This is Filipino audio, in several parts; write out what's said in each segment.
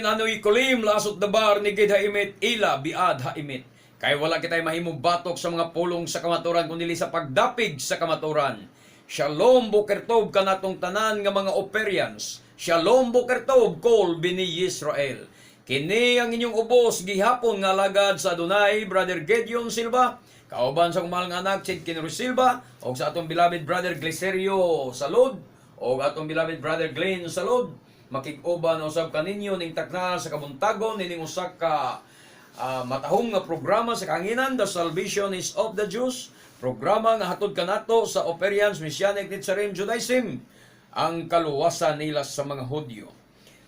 Amen. Ano'y kulim, lasot dabar, ni gid haimit, ila, biad haimit. Kay wala kita'y mahimong batok sa mga pulong sa kamaturan, kundi sa pagdapig sa kamaturan. Shalom bukertov kanatong tanan nga mga Operians. Shalom bukertov kol bini Israel. Kini ang inyong ubos gihapon nga lagad sa Adonai, Brother Gedeon Silva, kauban sa kumalang anak Chid Kinro Silva, o sa atong beloved Brother Glycerio Salud, o atong beloved Brother Glenn Salud. Makig-uban usab kaninyo ning takna sa kabuntagon nining usa ka matahong nga programa sa kanginan, The Salvation is of the Jews. Programa nga hatod kanato sa Operians Messianic Nitzarim Judaism, ang kaluwasan nila sa mga Hudyo.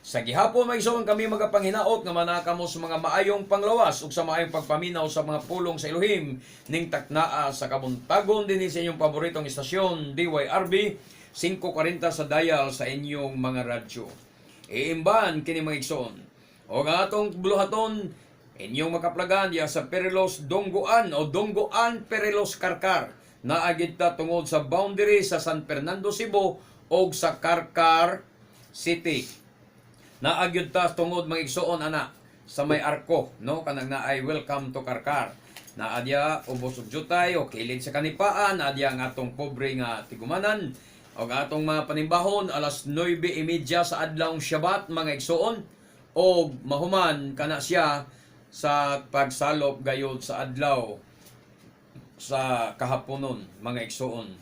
Sa gihapon may isong kami magapanginaot nga manakamo sa mga maayong panglawas ug sa maayong pagpaminaw sa mga pulong sa Elohim ning taknaa sa kabuntagon dinhi sa inyong paboritong istasyon DYRB 540 sa dial sa inyong mga radyo. Iimban kini mga igsoon. O nga atong buluhaton inyong makaplagan ya sa Perelos Donggoan o Donggoan Perelos Karkar na agita tungod sa boundary sa San Fernando, Cebu o sa Karkar City. Naagyod ta tungod mga igsoon ana sa may arko, no, kanang naay welcome to Karkar. Naadya ubos ug jutay o kilid sa kanipaan, naadya ang atong pobre nga tigumanan o atong mga panimbahon alas 9:30 sa adlawng Shabbat mga igsoon o mahuman kana siya sa pagsalop gayod sa adlaw sa kahaponon mga igsoon.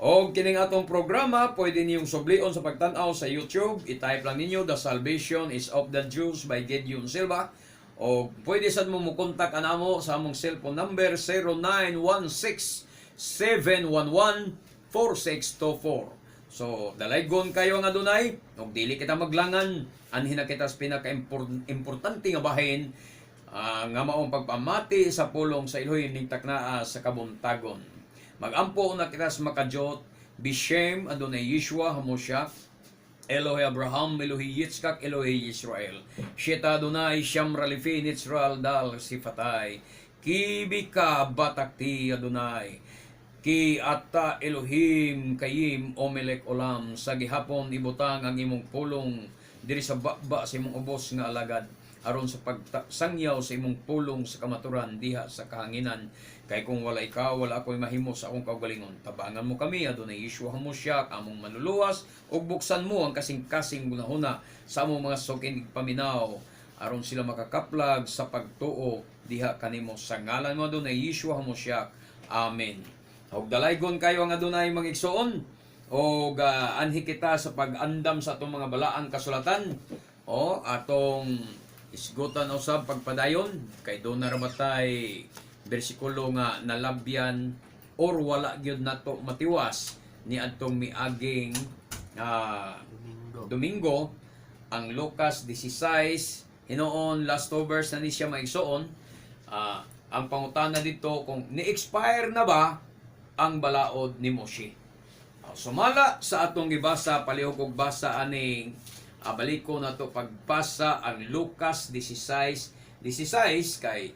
O kining atong programa, pwede niyong sublion sa pagtanaw sa YouTube. I-type lang ninyo, The Salvation is of the Jews by Gedeon Silva. O pwede sad mo mukontak anamo sa among cellphone number 0916-711-4624. So, dalaygon kayo nga dunay. O dili kita maglangan, anhin na kita sa pinaka-importante nga bahin nga maong pagpamati sa pulong sa Elohim ning taknaa sa kabuntagon. Magampo na kita sa makajot, Bishem, Adonai Yeshua, Hamoshak, Elohe Abraham, Elohe Yitzchak, Elohe Israel. Sheta Adonai, Sham Ralifi, Nitzral, Dal, Sifatay. Kibika, Batakti, Adonai. Ki Ata Elohim, Kayim, Omelek Olam. Sa gihapon, ibutang ang imong pulong diri sa bakba sa imong ubos nga alagad. Aron sa pagsangyaw sa imong pulong sa kamaturan diha sa kahanginan. Kay kung wala ikaw, wala ako'y mahimo sa akong kaugalingon. Tabangan mo kami, Adonai Yeshua Hamoshak, among manluluwas, ug buksan mo ang kasing-kasing gunahuna sa among mga suking paminaw, aron sila makakaplag sa pagtuo diha kanimo sa ngalan mo, Adonai Yeshua Hamoshak. Amen. Ug dalaygon kayo ang Adonai mga igsoon, ug anhi kita sa pag-andam sa atong mga balaang kasulatan, o atong isgutan usab pagpadayon kay do na ramatay bersikulo nga nalabyan or wala gyud nato matiwas ni adtong miaging Domingo ang Lucas 16 hinoon last overs na ni siya maigsoon. Ang pangutana dito kung ni-expire na ba ang balaod ni Moshe. Sumala sa atong gibasa palihog og basa aning balik ko na to pagbasa ang Lucas 16 kay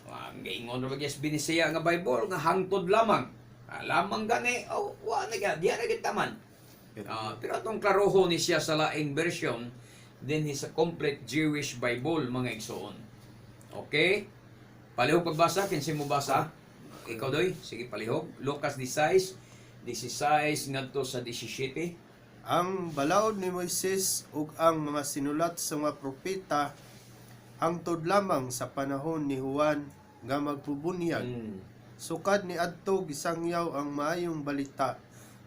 ang giingon ra gyud binisaya nga Bible nga hangtod lamang. Lamang gani wa na gyud diya na gyud taman. Pero atong klaroho ni siya sa laing version din sa complete Jewish Bible mga igsoon. Okay? Palihog pagbasa kinsa mo basa? Ikaw doy, sige palihog. Lucas 16 ngadto sa 17. Ang balaod ni Moises ug ang mga sinulat sa mga propeta hangtod lamang sa panahon ni Juan nga magpubunyag. Sukad ni adto gisangyaw ang maayong balita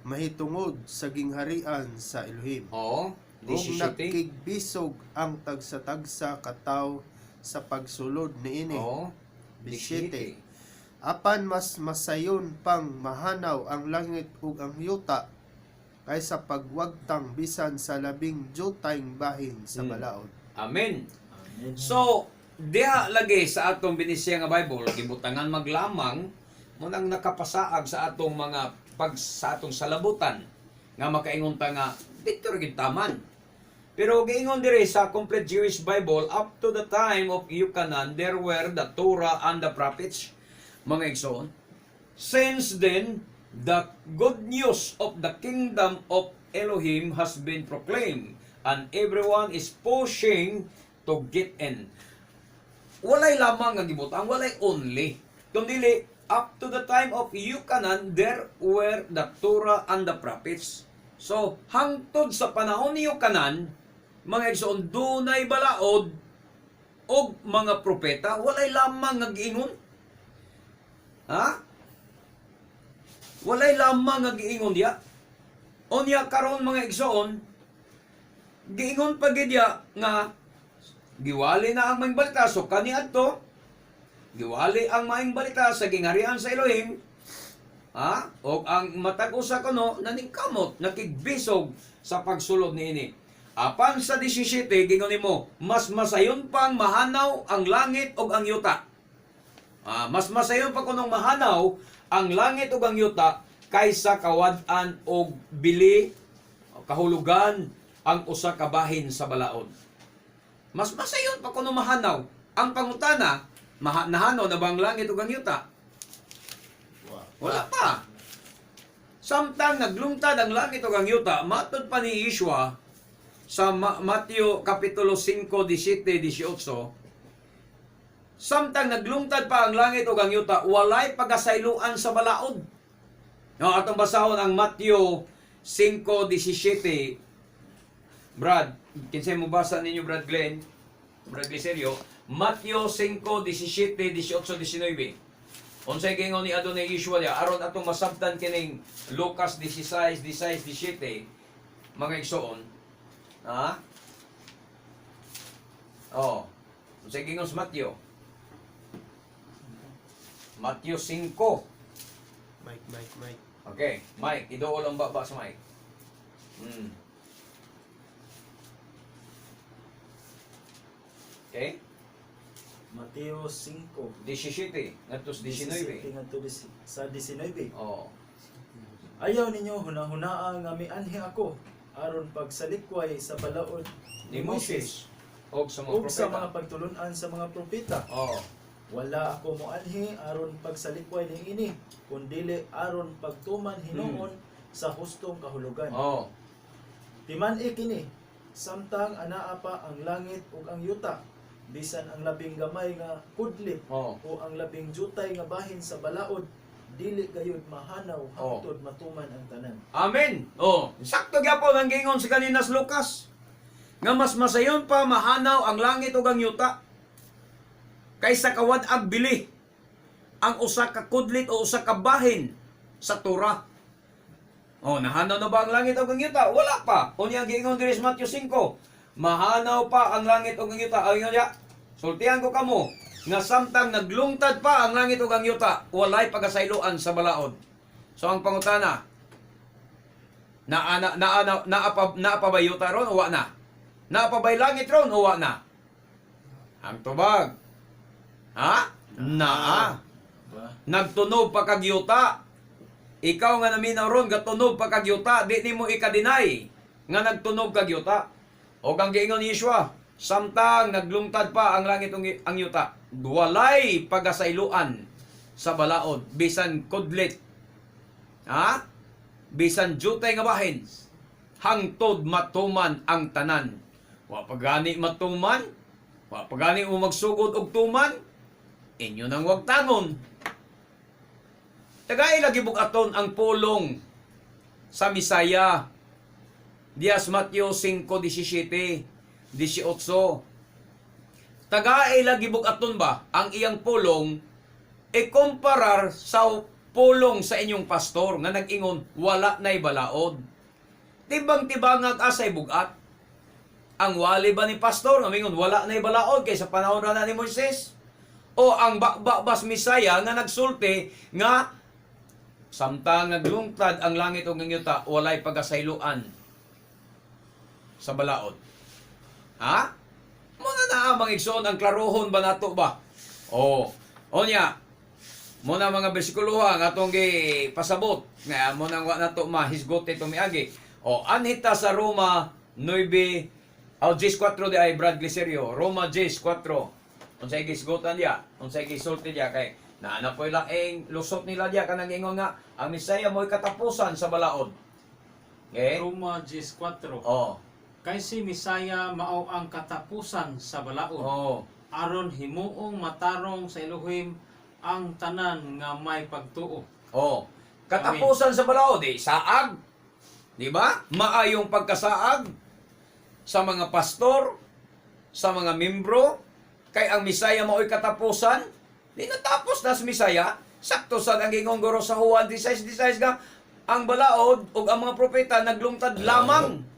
mahitungod sa gingharian sa Elohim. Oo, Ug nakigbisog ang tagsa-tagsa kataw sa pagsulod niini. Oo, 17. Apan mas masayon pang mahanaw ang langit ug ang yuta kaysa pagwagtang bisan sa labing jutayng bahin sa balaod. Amen. So, diha lagi sa atong binisya nga Bible, gibutangan maglamang mo nang nakapasaag sa atong mga sa atong salabutan nga makaingon ta nga dito ra gid taman. Pero giingon diri sa complete Jewish Bible up to the time of Yukanan there were the Torah and the prophets mga igsoon. Since then the good news of the kingdom of Elohim has been proclaimed and everyone is pushing to get in. Walay lamang nga gibutang, walay only. Kundi up to the time of Yukanan, there were the Torah and the prophets. So, hangtod sa panahon ni Yukanan, mga igsoon, dunay balaod o mga propeta, walay lamang nga giingon. Ha? Walay lamang nga giingon diya. Onya karon mga igsoon, giingon pa gid diya nga giwali na ang maing balita. So kaniadto, giwali ang maing balita sa gingarihan sa Elohim. Ha? O ang matag usa kuno naningkamot, nakigbisog sa pagsulod niini. Apan sa 17 gingon nimo, mas masayon pang mahanaw ang langit ug ang yuta. Mas masayon pa kunong mahanaw ang langit ug ang yuta kaysa kawad-an og bili, kahulugan ang usa ka bahin sa balaod. Mas masayon pa kuno mahanaw. Ang pangutana, nahanaw na ba ang langit ug ang yuta? Wala pa. Samtang naglungtad ang langit ug ang yuta, matud pa ni Yeshua sa Mateo kapitulo 5, 17, 18, samtang naglungtad pa ang langit ug ang yuta, walay pagasayloan sa balaod. No, atong basahon ang Mateo 5:17. Brad, kinsay mo basa ninyo Brad Glenn? Brad Glicerio, Mateo 5:17, 18, 19. Unsay gingon ni Adonai Yeshua dia aron atong masabtan kining Lucas 16, 16, 17 mga igsoon. Ha? Oh. Unsay gingon sa Mateo? Mateo 5. Mike. Okay, Mike, idool ang baba sa Mike. Okay? Mateo 5, 17, ngadto 19. ngadto sa 19. Oh. Ayaw ninyo hunahunaa nga mianhi ako aron pagsalikway sa balaod Ni Moses og sa mga ug sa propeta. mga pagtulunan sa mga propeta. Oh. Wala ako moanhi aron pagsalikway niini, kundili aron pagtuman hinuon sa hustong kahulugan. Oh. Timan-i kini, samtang anaa pa ang langit ug ang yuta, bisan ang labing gamay nga kudlit Oh. o ang labing jutay nga bahin sa balaod, dili gayud mahanaw hangtod matuman ang tanan. Amen. Oh, sakto gyapon ang gingon sa kaninas Lucas. Nga mas masayon pa mahanaw ang langit ug ang yuta kaysa kawad ag bili ang usa ka kudlit o usa ka bahin sa Torah. Oh, nahanaw na ba ang langit ug ang yuta? Wala pa. Unya gingon diri sa Mateo 5, mahanaw pa ang langit ug ang yuta. Ayon ya. Sultihan ko kamo nga samtang naglungtad pa ang langit ug ang yuta, walay pagasayloan sa balaod. So ang pangutana, naapa ba yuta ron o wa na? Naapa ba langit ron o wa na? Ang tubag. Ha? Naa. Ba? Nagtunog pa kag yuta. Ikaw nga naminaw ron gatunog pa kag yuta, di nimo ikadinay nga nagtunog kag yuta. O kang giingon ni Yeshua, samtang naglungtad pa ang langit ug ang yuta, walay pagasayloan sa balaod bisan kudlit. Ha? Bisan jutay nga bahin, hangtod matuman ang tanan. Wa pagani matuman, wa pagani mo magsugod og tuman, inyo nang wag tangon. Tagay lagi bukaton ang pulong sa Misaya. Dias Mateo 5:17, 18. Tagay lagi bukaton ba ang iyang pulong ikumparar sa pulong sa inyong pastor nga nag-ingon wala nay balaod. Tibang-tibangag asay bugat. Ang wali ba ni pastor nga mingon wala nay balaod kay sa panahon ra na ni Moises? O ang bakbas Misaya nga nagsulti nga samtang naglungtad ang langit ug ang yuta walay pagasayloan sa balaod. Ha? Muna na ang igsoon ang klarohon ba nato ba? Onya. Muna mga bersikulo nga atong gi pasabot nga mo nang wa nato mahisgot ito miagi. Anhita sa Roma 9 10:4 di ay Brad Glicerio. Roma 10:4. Unsay gisgotan dia? Unsay gisulti dia kay naana poy laing lusot nila dia kanang ingon nga ang Misaya mo'y katapusan sa balaod. Okay? Roma 10:4. Oh. Kay si Misaya mao ang katapusan sa balaod. Oh. Aron himuong matarong sa Elohim ang tanan nga may pagtuo. Oh. Katapusan sa balaod, saag. Di ba? Maayong pagkasaag sa mga pastor, sa mga membro, kay ang Misaya mao'y katapusan. Di natapos na si Misaya. Sakto sa nangingong guro sa Juan 16:16 nga, ang balaod ug ang mga propeta naglungtad lamang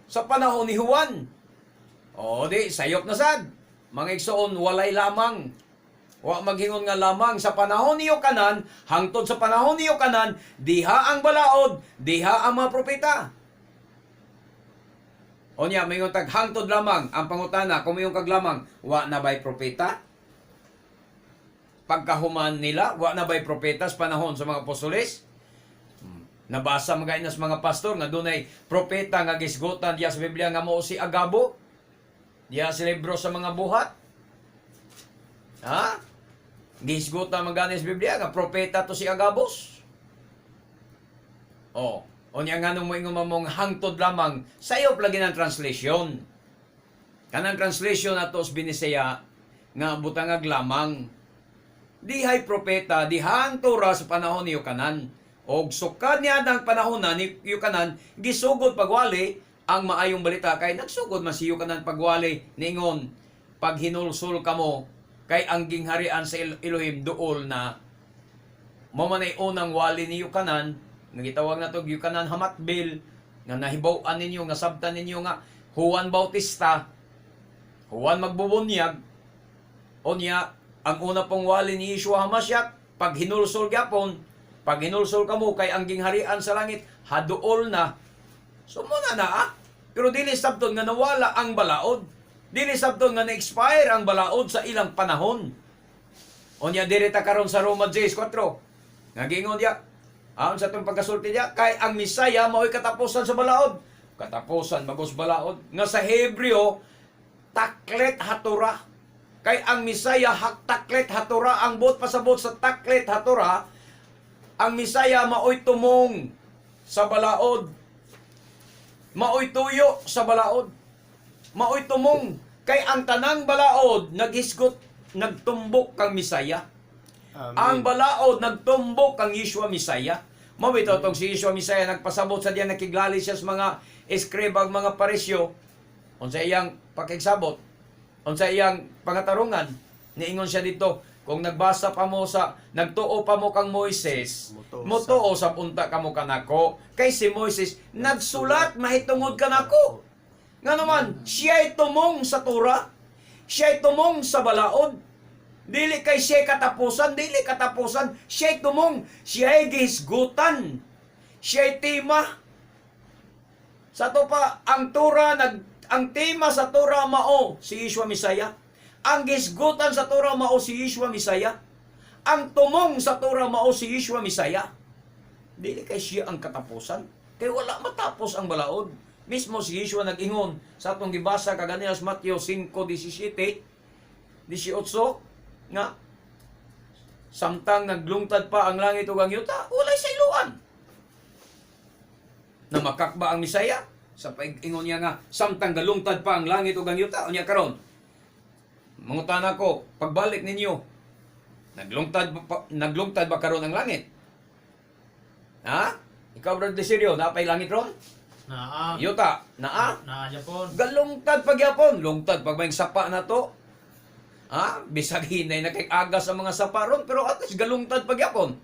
sa panahon ni Juan. O di, sayop na sad. Mga igsoon, walay lamang. Wa maghingon nga lamang sa panahon niyo kanan, hangtod sa panahon niyo kanan, diha ang balaod, diha ang mga propeta. O niya, may tag hangtod lamang ang pangutana, kung may kag lamang, wa na ba'y propeta? Pagkahuman nila, wa na ba'y propeta sa panahon sa mga apostoles? Nabasa mga inas mga pastor nga dunay propeta nga gisgutan diya sa Biblia nga mao si Agabo. Diya sa libro sa mga buhat. Ha? Gisgutan mga sa Biblia nga propeta to si Agabos. Oh, onya nga nung moingon mamong hangtod lamang sayop lagi ng translation. Kanang translation ato sa Binisaya nga butangag lamang. Dihay propeta, dihang Torah sa panahon niyo kanan. Og sukad niya ng panahon na ni Yukanan, gisugod pagwali ang maayong balita kay nagsugod man si Yukanan pagwali ningon pag hinulsul kamo kay ang gingharian sa Elohim duol na mo man ay unang wali ni Yukanan nga gitawag na to Yukanan Hamatbil nga nahibaw-an ninyo nga sabtan ninyo nga Juan Bautista, Juan magbubunyag onya ang una pong wali ni Yeshua HaMashiach pag hinulsul gyapon. Pag hinulsol ka mo kay ang gingharian sa langit, haduol na. So muna na Pero dili sabton nga nawala ang balaod. Dili sabton nga na-expire ang balaod sa ilang panahon. Onya direta karon sa Roma 10:4. Nagingon diya, ayon sa itong pagkasulti diya, kay ang Misaya mao'y katapusan sa balaod. Katapusan, magos balaod. Nga sa Hebreo, taklet hatura. Kay ang Misaya, taklet hatura. Ang bot pasabot sa taklet hatura, ang Misaya maoy tumong sa balaod. Maoy tuyo sa balaod. Maoy tumong. Kay ang tanang balaod, naghisgot, nagtumbok kang Misaya. Amen. Ang balaod, nagtumbok kang Yeshua Misaya. Mabito tong si Yeshua Misaya, nagpasabot sa diyan, nakiglali siya sa mga eskribag, mga parisyo. Unsa iyang pakigsabot, unsa iyang pangatarungan, niingon siya dito, kung nagbasa pa mo sa, nagtuo pa mo kang Moises, mutuo sa punta ka mo kanako, kay si Moises, nagsulat, mahitungod kanako. Nga naman, siya'y tumong sa Torah, siya'y tumong sa balaod, dili kay siya'y katapusan, dili katapusan, siya'y tumong, siya'y gihisgutan, siya'y tima. Sa to pa, ang Torah, ang tema sa Torah mao, si Yeshua Misaya. Ang gisgutan sa Torah mao si Yeshua Misaya. Ang tumong sa Torah mao si Yeshua Misaya. Dili kay siya ang katapusan. Kay wala matapos ang balaod. Mismo si Yeshua nag-ingon sa atong gibasa kaganiya sa Mateo 5:17, 18 nga samtang naglungtad pa ang langit ug ang yuta, walay sayloan. Na makakba ang Misaya sa pag-ingon niya nga samtang galungtad pa ang langit ug ang yuta, unya karon mangutan ako, pagbalik ninyo, naglungtad ba karon ang langit? Ha? Ikaw, Brother Desirio, napay langit ron? Naa. Yuta, naa? Naa Japon. Galungtad pagyapon, lungtad pag may sapa na to. Ha? Bisag hinay na kay aga sa mga sapa ron, pero at least galungtad pagyapon.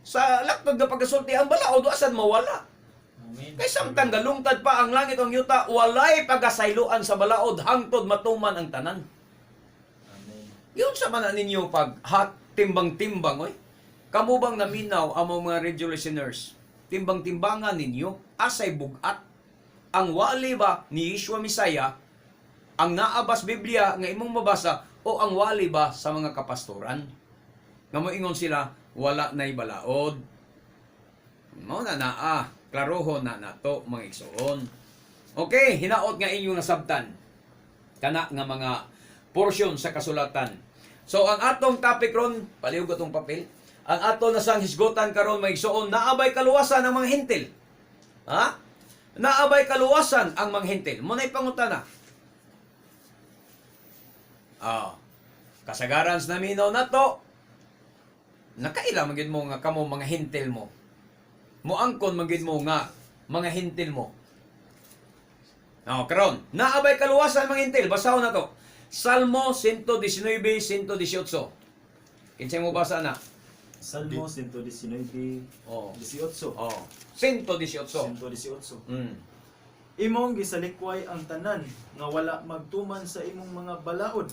Sa laktod na pagkasulti ang balaod, asan mawala? Amen. Kay samtang galungtad pa ang langit ang yuta, walay pagkasayloan sa balaod, hangtod matuman ang tanan. Amen. Yun sa mana ninyo pag timbang-timbang, oy. Kamu bang naminaw ang mga radio listeners? Timbang-timbangan ninyo, asay bugat. Ang wali ba ni Yeshua Misaya, ang naabas Biblia nga imong mabasa, o ang wali ba sa mga kapastoran? Nga moingon sila, wala na'y balaod. Mao na naa, klarohon na nato mga igsoon. Okay, hinaot nga inyong nasabtan. Kana nga mga portion sa kasulatan. So ang atong topic ron, palihog atong papel. Ang ato na sang hisgotan karon mga igsoon, naabay kaluwasan ng mga hintil. Ha? Naabay kaluwasan ang mga hintil. Muna'y pangutana. Kasagaran sa naminaw na to, nakaila magid mo nga kamo mga hintil mo. Muangkon magid mo nga mga hintil mo. Karon, naabay kaluwasan mga hintil. Basahon na to. Salmo 119:118. Kinsay mo basa na? Salmo 119, Oh. 18. 118. 118. Mm. Imong gisalikway ang tanan nga wala magtuman sa imong mga balaod.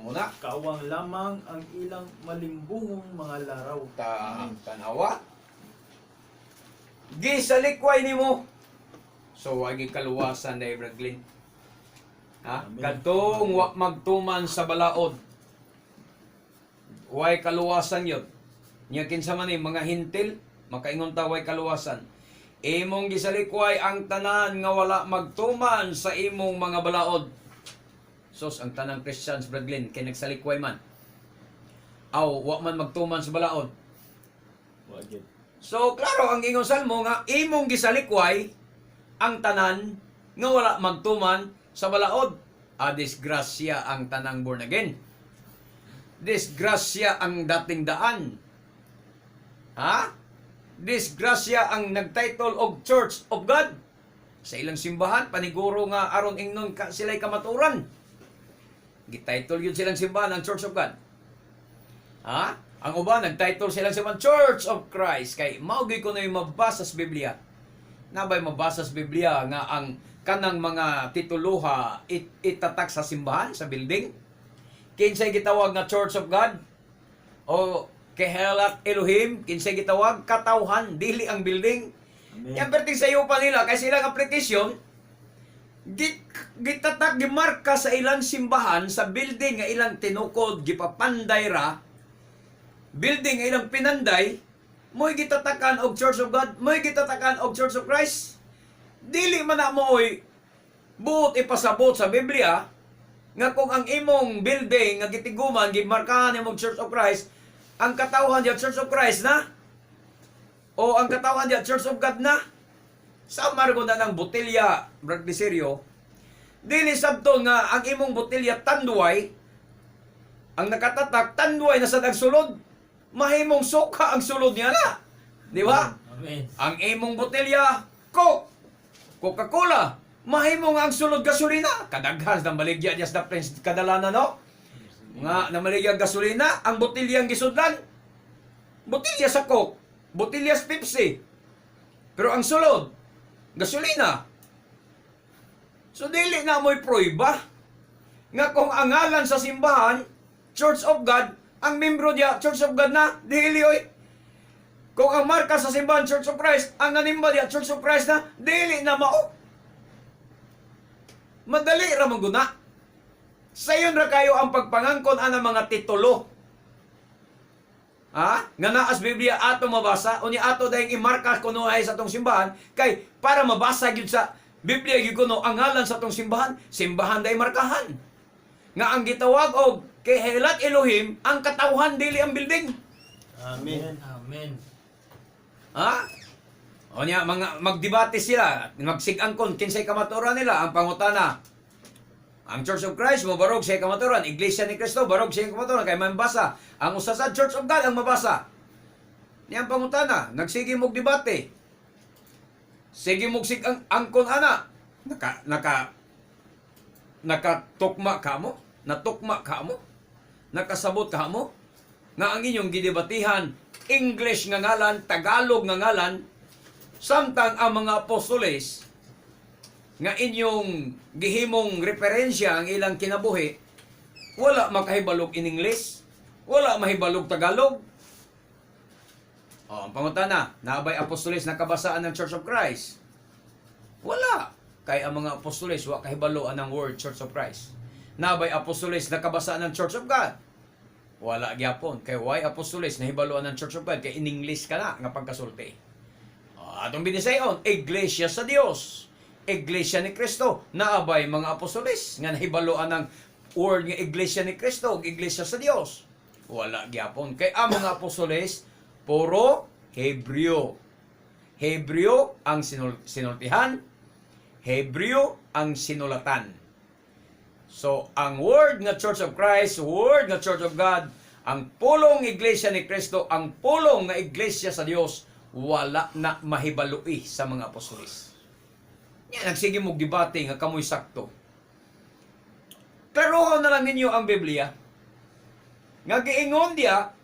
Muna. Kaawang lamang ang ilang malimbungong mga laraw. Tanawa. Gisalikway nimo. So, wagi kaluwasan na Ibraglin. Amen. Kadtong wa magtuman sa balaod. Way kaluwasan yun. Nya kinsa man ni mga hintil, makaingon ta way kaluwasan. Imong gisalikway ang tanan nga wala magtuman sa imong mga balaod. Sos ang tanang Christians Braglin kay nagsalikway man. Aw wa man magtuman sa balaod. Wagid. So klaro ang ingon salmo nga imong gisalikway ang tanan nga wala magtuman sa balaod. Disgrasya ang tanang born again. Disgrasya ang dating daan. Disgrasya ang nagtitle og Church of God. Sa ilang simbahan, paniguro nga aron ingnon sila'y kamaturan. Gititle yun silang simbahan ang Church of God. Ang uban, nagtitle silang simbahan Church of Christ. Kay maugi ko na yung mabasa sa Biblia. Nabay mabasa sa Biblia nga ang kanang mga tituluha itatak sa simbahan, sa building. Kinsay gitawag nga Church of God? O Kehelat Elohim, kinsay gitawag? Katawhan, dili ang building. Amen. Yan perting sa iyo pa nila, kay silang application, gitatak, gimarka sa ilang simbahan, sa building nga ilang tinukod, gipapanday ra, building nga ilang pinanday, mo'y gitatakan og Church of God, mo'y gitatakan og Church of Christ. Dili man na mo'y buot ipasabot sa Biblia, nga kung ang imong building nga gitiguman, gimarkahan imong Church of Christ, ang katawhan diya Church of Christ na, o ang katawhan diya Church of God na, sa margo na ng botelya, Brad Liserio, dili sabton nga ang imong botelya tanduay, ang nakatatak, tanduay na sa nagsulod, mahimong suka ang sulod niya na. Di ba? Amen. Ang imong botelya, Coke, Coca-Cola, mahimong ang sulod gasolina. Kadaghas ng baligya diya sa Prince kadalana, no? Nga namaligya gasolina, ang botilyang gisudlan, botilya sa Coke, botilya sa Pepsi. Pero ang sulod, gasolina. So dili na mo'y proiba nga kung ang ngalan sa simbahan, Church of God, ang membro diya Church of God na, dili oy. Kung ang marka sa simbahan Church of Christ, ang nanimba diya Church of Christ na, dili na mao. Madali ra man guna. Sayon ra kayo ang pagpangangkon ana mga titulo. Nga naas Biblia ato mabasa, unya ato dayong imarka kuno ay sa atong simbahan, kay para mabasa gyud sa Biblia gyud kuno ang ngalan sa atong simbahan, simbahan day markahan. Nga ang gitawag og Kehelat Elohim, ang katawhan dili ang building. Amen. Amen. Unya mga magdebate sila, magsig-angkon kinsay kamaturan nila, ang pangutana. Ang Church of Christ mabarog siya kamaturan, Iglesia ni Cristo barog siya kamaturan kay mabasa. Ang usa sa Church of God ang mabasa. Niyang pangutana, nagsige mog debate. Sige mog sig angkon ana. Nakatukma ka mo? Natukma ka mo? Nakasabot ka mo? Nga ang inyong gidebatihan, English nga ngalan, Tagalog nga ngalan, samtang ang mga apostoles nga inyong gihimong referensya ang ilang kinabuhi, wala makahibalog in English, wala mahibalog Tagalog. Ang pangutana, naabay apostoles nakabasaan ng Church of Christ? Wala. Kay ang mga apostoles wa kahibaloan ng word Church of Christ. Naabay apostoles nakabasaan ng Church of God? Wala gyapon. Kay why apostoles nahibaloan ng Church of God? Kay in English ka na nga pagkasulti. Atong binisayon, Iglesia sa Dios. Iglesia ni Cristo, naabay mga apostoles nga nahibaloan ng word nga Iglesia ni Cristo, Iglesia sa Dios. Wala gyapon. Kay ang mga apostoles puro Hebreo. Hebreo ang sinultihan, Hebreo ang sinulatan. So, ang word nga Church of Christ, word nga Church of God, ang pulong iglesia ni Kristo, ang pulong nga iglesia sa Dios, wala na mahibalui sa mga apostolis. Yan, nagsige mong debate nga kamoy sakto. Klarohan na lang ninyo ang Biblia. Nga giingon diya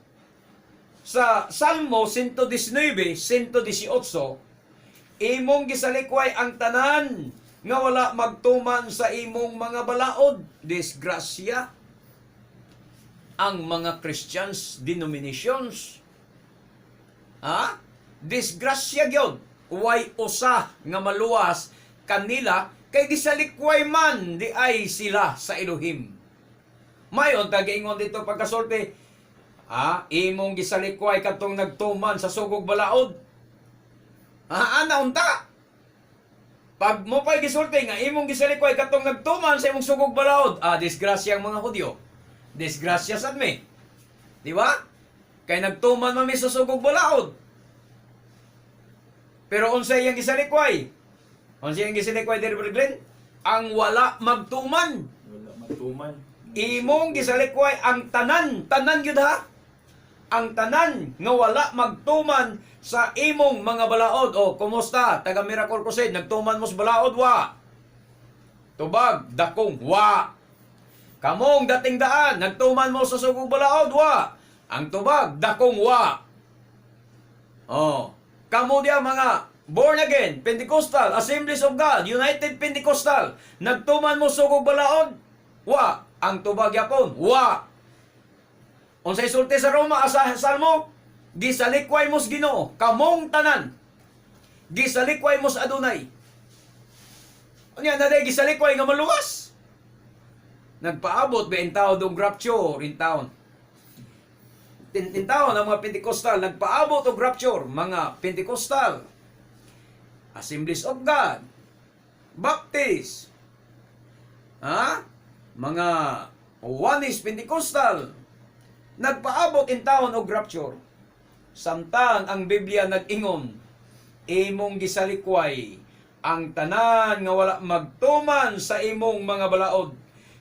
sa Salmo 119, 118, imong gisalikway ang tanan nga wala magtuman sa imong mga balaod, disgrasya ang mga Christians denominations. Ha? Disgrasya gyud. Way usa nga maluwas kanila kay gisalikway man di ay sila sa Elohim. Mayon tagiingon dito pagkasulti, imong gisalikway katong nagtuman sa sugog balaod. Ana unta. Pag mo pa'y gisulti nga imong gisalikway katong nagtuman sa imong sugog balaod, disgrasya ang mga Hudyo. Disgrasya sad mi. Di ba? Kay nagtuman man mi sa sugog balaod. Pero unsay iyang gisalikway? Unsay iyang gisalikway diri Glenn? Ang wala magtuman. Wala matuman. Imong gisalikway ang tanan gyud ha. Ang tanan nga wala magtuman sa imong mga balaod. O, kumusta? Taga Miracle Crusade, nagtuman mo sa balaod, wa. Tubag, dakong, wa. Kamong dating daan, nagtuman mo sa sugog balaod, wa. Ang tubag, dakong, wa. Oh, kamo diya mga born again, Pentecostal, Assemblies of God, United Pentecostal, nagtuman mo sugog balaod, wa. Ang tubag yapon, wa. Unsay sulti sa Roma, sa Salmo, gisalikway mos Ginoo, kamong tanan. Gisalikway mos Adonai. Unya na day gisalikway nga maluwas. Nagpaabot ba in taon dong rapture in town. In taon ang mga Pentecostal nagpaabot og rapture, mga Pentecostal, Assemblies of God, Baptist, mga Oneness Pentecostal, nagpaabot in taon og rapture. Samtang ang Biblia nag-ingon, imong gisalikway ang tanan nga wala magtuman sa imong mga balaod.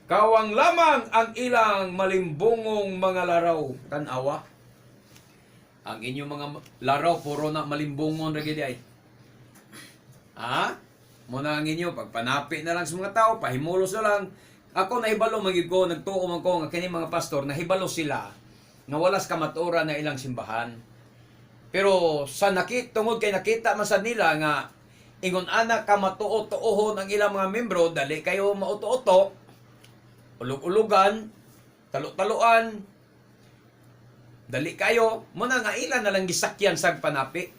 Kawang lamang ang ilang malimbungong mga laraw. Tanawa. Ang inyong mga laraw puro na malimbungon ra gid ay. Muna ang inyo pagpanapi na lang sa mga tao, pahimulos na lang. Ako nahibalo magid ko, nagtuo man ko nga kini mga pastor nahibalo sila nga walas kamaturan na ilang simbahan. Pero sa tungod kay nakita man sad nila nga ingon ana ka matuo-tuohon ang ilang mga membro, dali kayo mauto-uto, ulog-ulugan, talo-taloan, dali kayo, muna nga ilan na lang gisakyan sa panapi.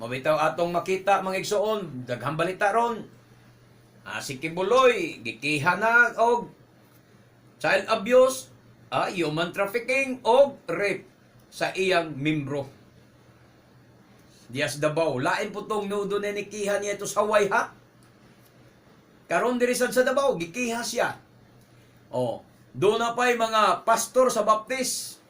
Mabitaw atong makita mga igsoon, daghang balita ron. Si Kibuloy, gikihan na og child abuse, human trafficking og rape sa iyang membro. Dias Davao, lain po tong nudo na nikihan niya ito sa Hawaii ha. Karon diri sad sa Davao, gikiha siya. Doon na pa'y mga pastor sa Baptist.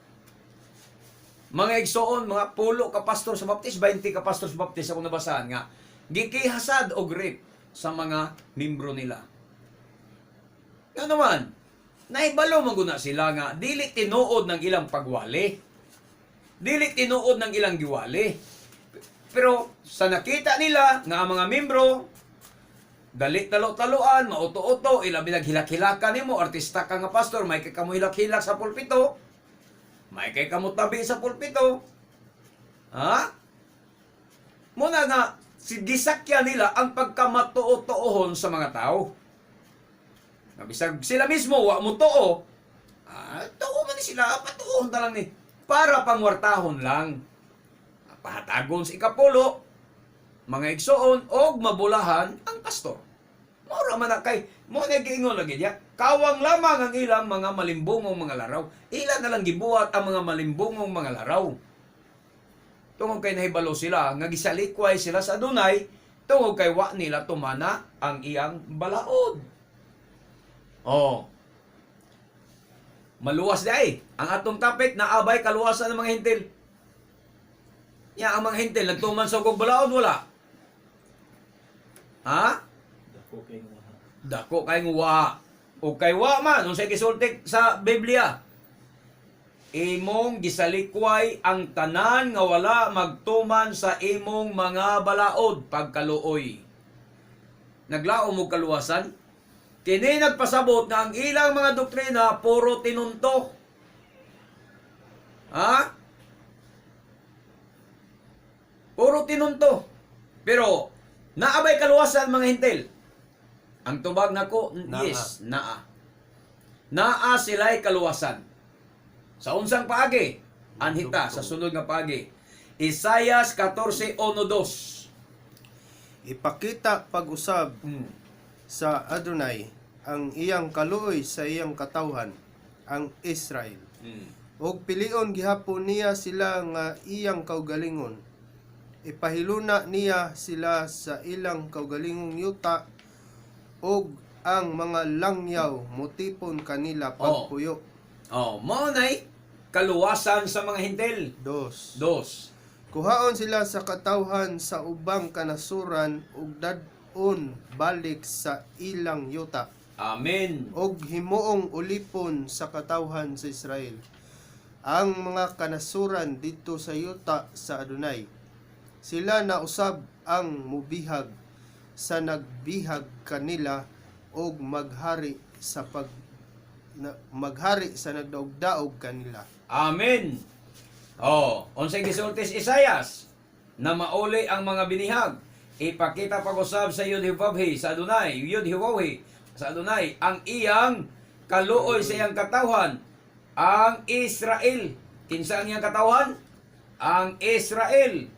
Mga igsoon, mga pulo ka pastor sa Baptist, 20 ka pastor sa Baptist ako nabasahan nga. Gikihasad og rape sa mga membro nila. Nga naman, naibalo maguna sila nga dili tinuod ng ilang pagwali. Dili tinuod ng ilang giwali. Pero sa nakita nila nga ang mga membro dali talo-taloan, mauto-uto, ilabi naghilak-hilakan nimo, artista ka nga pastor, may kay kamo hilak-hilak sa pulpito, may kay kamo tabi sa pulpito. Muna nga gisakya nila ang pagkamatuo-tuohon sa mga tao. Bisag sila mismo wa mo tuo, tuo man sila, patuon ta lang ni para pangwartahon lang. Pahatagon sa ikapulo, mga igsoon, og mabulahan ang pastor. Mura man na kay, mo na giingon lagi diya, kawang lamang ang ilang mga malimbungong mga laraw. Ilan na lang gibuhat ang mga malimbungong mga laraw. Tungod kay nahibalo sila, nga gisalikway sila sa Adonai, tungod kay wa nila tumana ang iyang balaod. Maluwas day. Ang atong topic, naabay kaluwasan ng mga hintil. Ya ang mga hintil nagtuman sa ugong balaod wala. Ha? Dako kay nga. Dako kay wa. O kay wa man unsay gisulti sa Biblia. Imong gisalikway ang tanan nga wala magtuman sa imong mga balaod pagkaluoy. Naglao mo kaluwasan? Kini nagpasabot nga ang ilang mga doktrina puro tinunto. Ha? Puro tinunto. Pero naabay kaluwasan mga hintil. Ang tubag nako, yes, naa. Naa sila'y kaluwasan. Sa unsang paagi, anhita sa sunod nga paagi. Isaias 14:1-2. Ipakita pag-usab sa Adonai ang iyang kaluoy sa iyang katawhan, ang Israel. Og pilion gihapon niya sila nga iyang kaugalingon. Ipahiluna niya sila sa ilang kaugalingong yuta og ang mga langyaw mutipon kanila pagpuyo. Mao nay kaluwasan sa mga hintil. Dos. Kuhaon sila sa katawhan sa ubang kanasuran ug dad-on balik sa ilang yuta. Amen. Og himuong ulipon sa katawhan sa Israel. Ang mga kanasuran dito sa yuta sa Adonai. Sila na usab ang mubihag sa nagbihag kanila og maghari sa nagdaog-daog kanila. Amen. Unsay gisultis Isaias na mauli ang mga binihag. Ipakita pag-usab sa Yud-Hivavhi sa Adonai, Yud-Hivavhi sa Adonai ang iyang kaluoy sa iyang katawhan, ang Israel. Kinsa ang iyang katawhan? Ang Israel.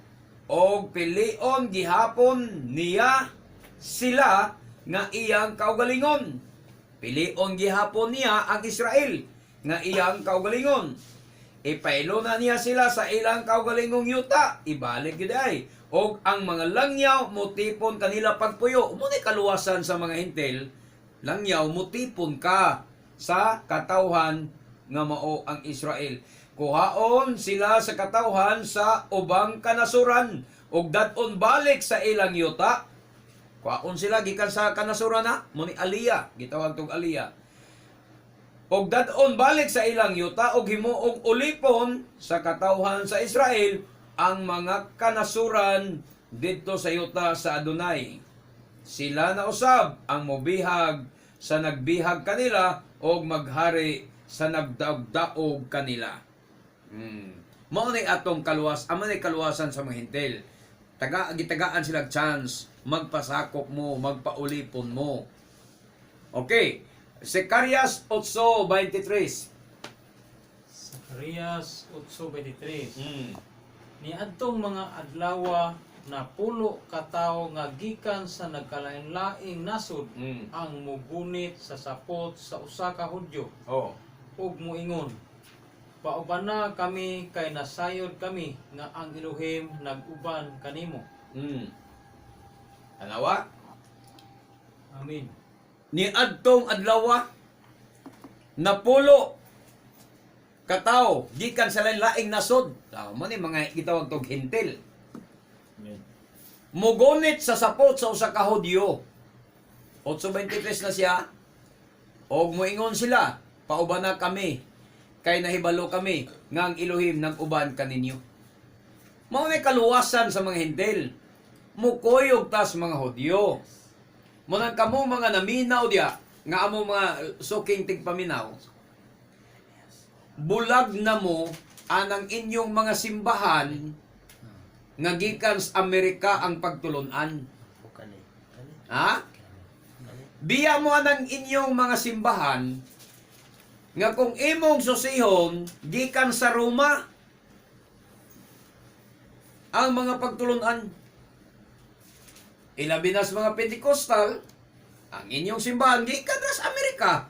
Og pilion gihapon niya sila nga iyang kaugalingon. Pilion gihapon niya ang Israel nga iyang kaugalingon. Ipailo na niya sila sa ilang kaugalingong yuta. Ibalik gid ay. Og ang mga langyaw mutipon kanila pagpuyo. Munay kaluwasan sa mga hintil. Langyaw mutipon ka sa katawhan nga mao ang Israel. Kuhaon sila sa katawhan sa ubang kanasuran. Og daton balik sa ilang yuta. Kuhaon sila gikan sa kanasuran na. Muni Aliyah. Gitawag tong Aliyah. Og dadon balik sa ilang yuta og himuog ulipon sa katawhan sa Israel ang mga kanasuran didto sa yuta sa Adonai. Sila na usab ang mobihag sa nagbihag kanila og maghari sa nagdaog-daog kanila. Mao ni atong kaluwasan sa mga hintil. Gitagaan sila chance magpasakop mo, magpaulipon mo. Okay. Zacarias 8:23. Zacarias 8:23. Niadtong mga adlaw na pulo ka tawo nga gikan sa nagkalain-laing nasod ang mugunit sa sapot sa usa ka Hudyo. Ug muingon, paubana kami kay nasayod kami nga ang Elohim nag-uban kanimo. Anawa? Amen. Ni adtong adlaw na pulo kataw gikan sa lain-laing nasod. Mo ni mga gitawag tog hintil. Amen. Mugunit sa sapot sa usa ka Hudyo. 8:23 na siya. Og moingon sila, pauban na kami kay nahibalo kami nga ang Elohim nag-uban kaninyo. Mao ni kaluwasan sa mga hintil. Mukuyog tas mga Hudyo. Munang kamo mga naminaw diya, nga amo mga suking tigpaminaw, bulag na mo anang inyong mga simbahan nga gikan sa Amerika ang pagtulunan. Ha? Biya mo anang inyong mga simbahan nga kung imong susihon gikan sa Roma ang mga pagtulunan. Ilabi na sa mga Pentecostal, ang inyong simbahan, gikan na sa Amerika.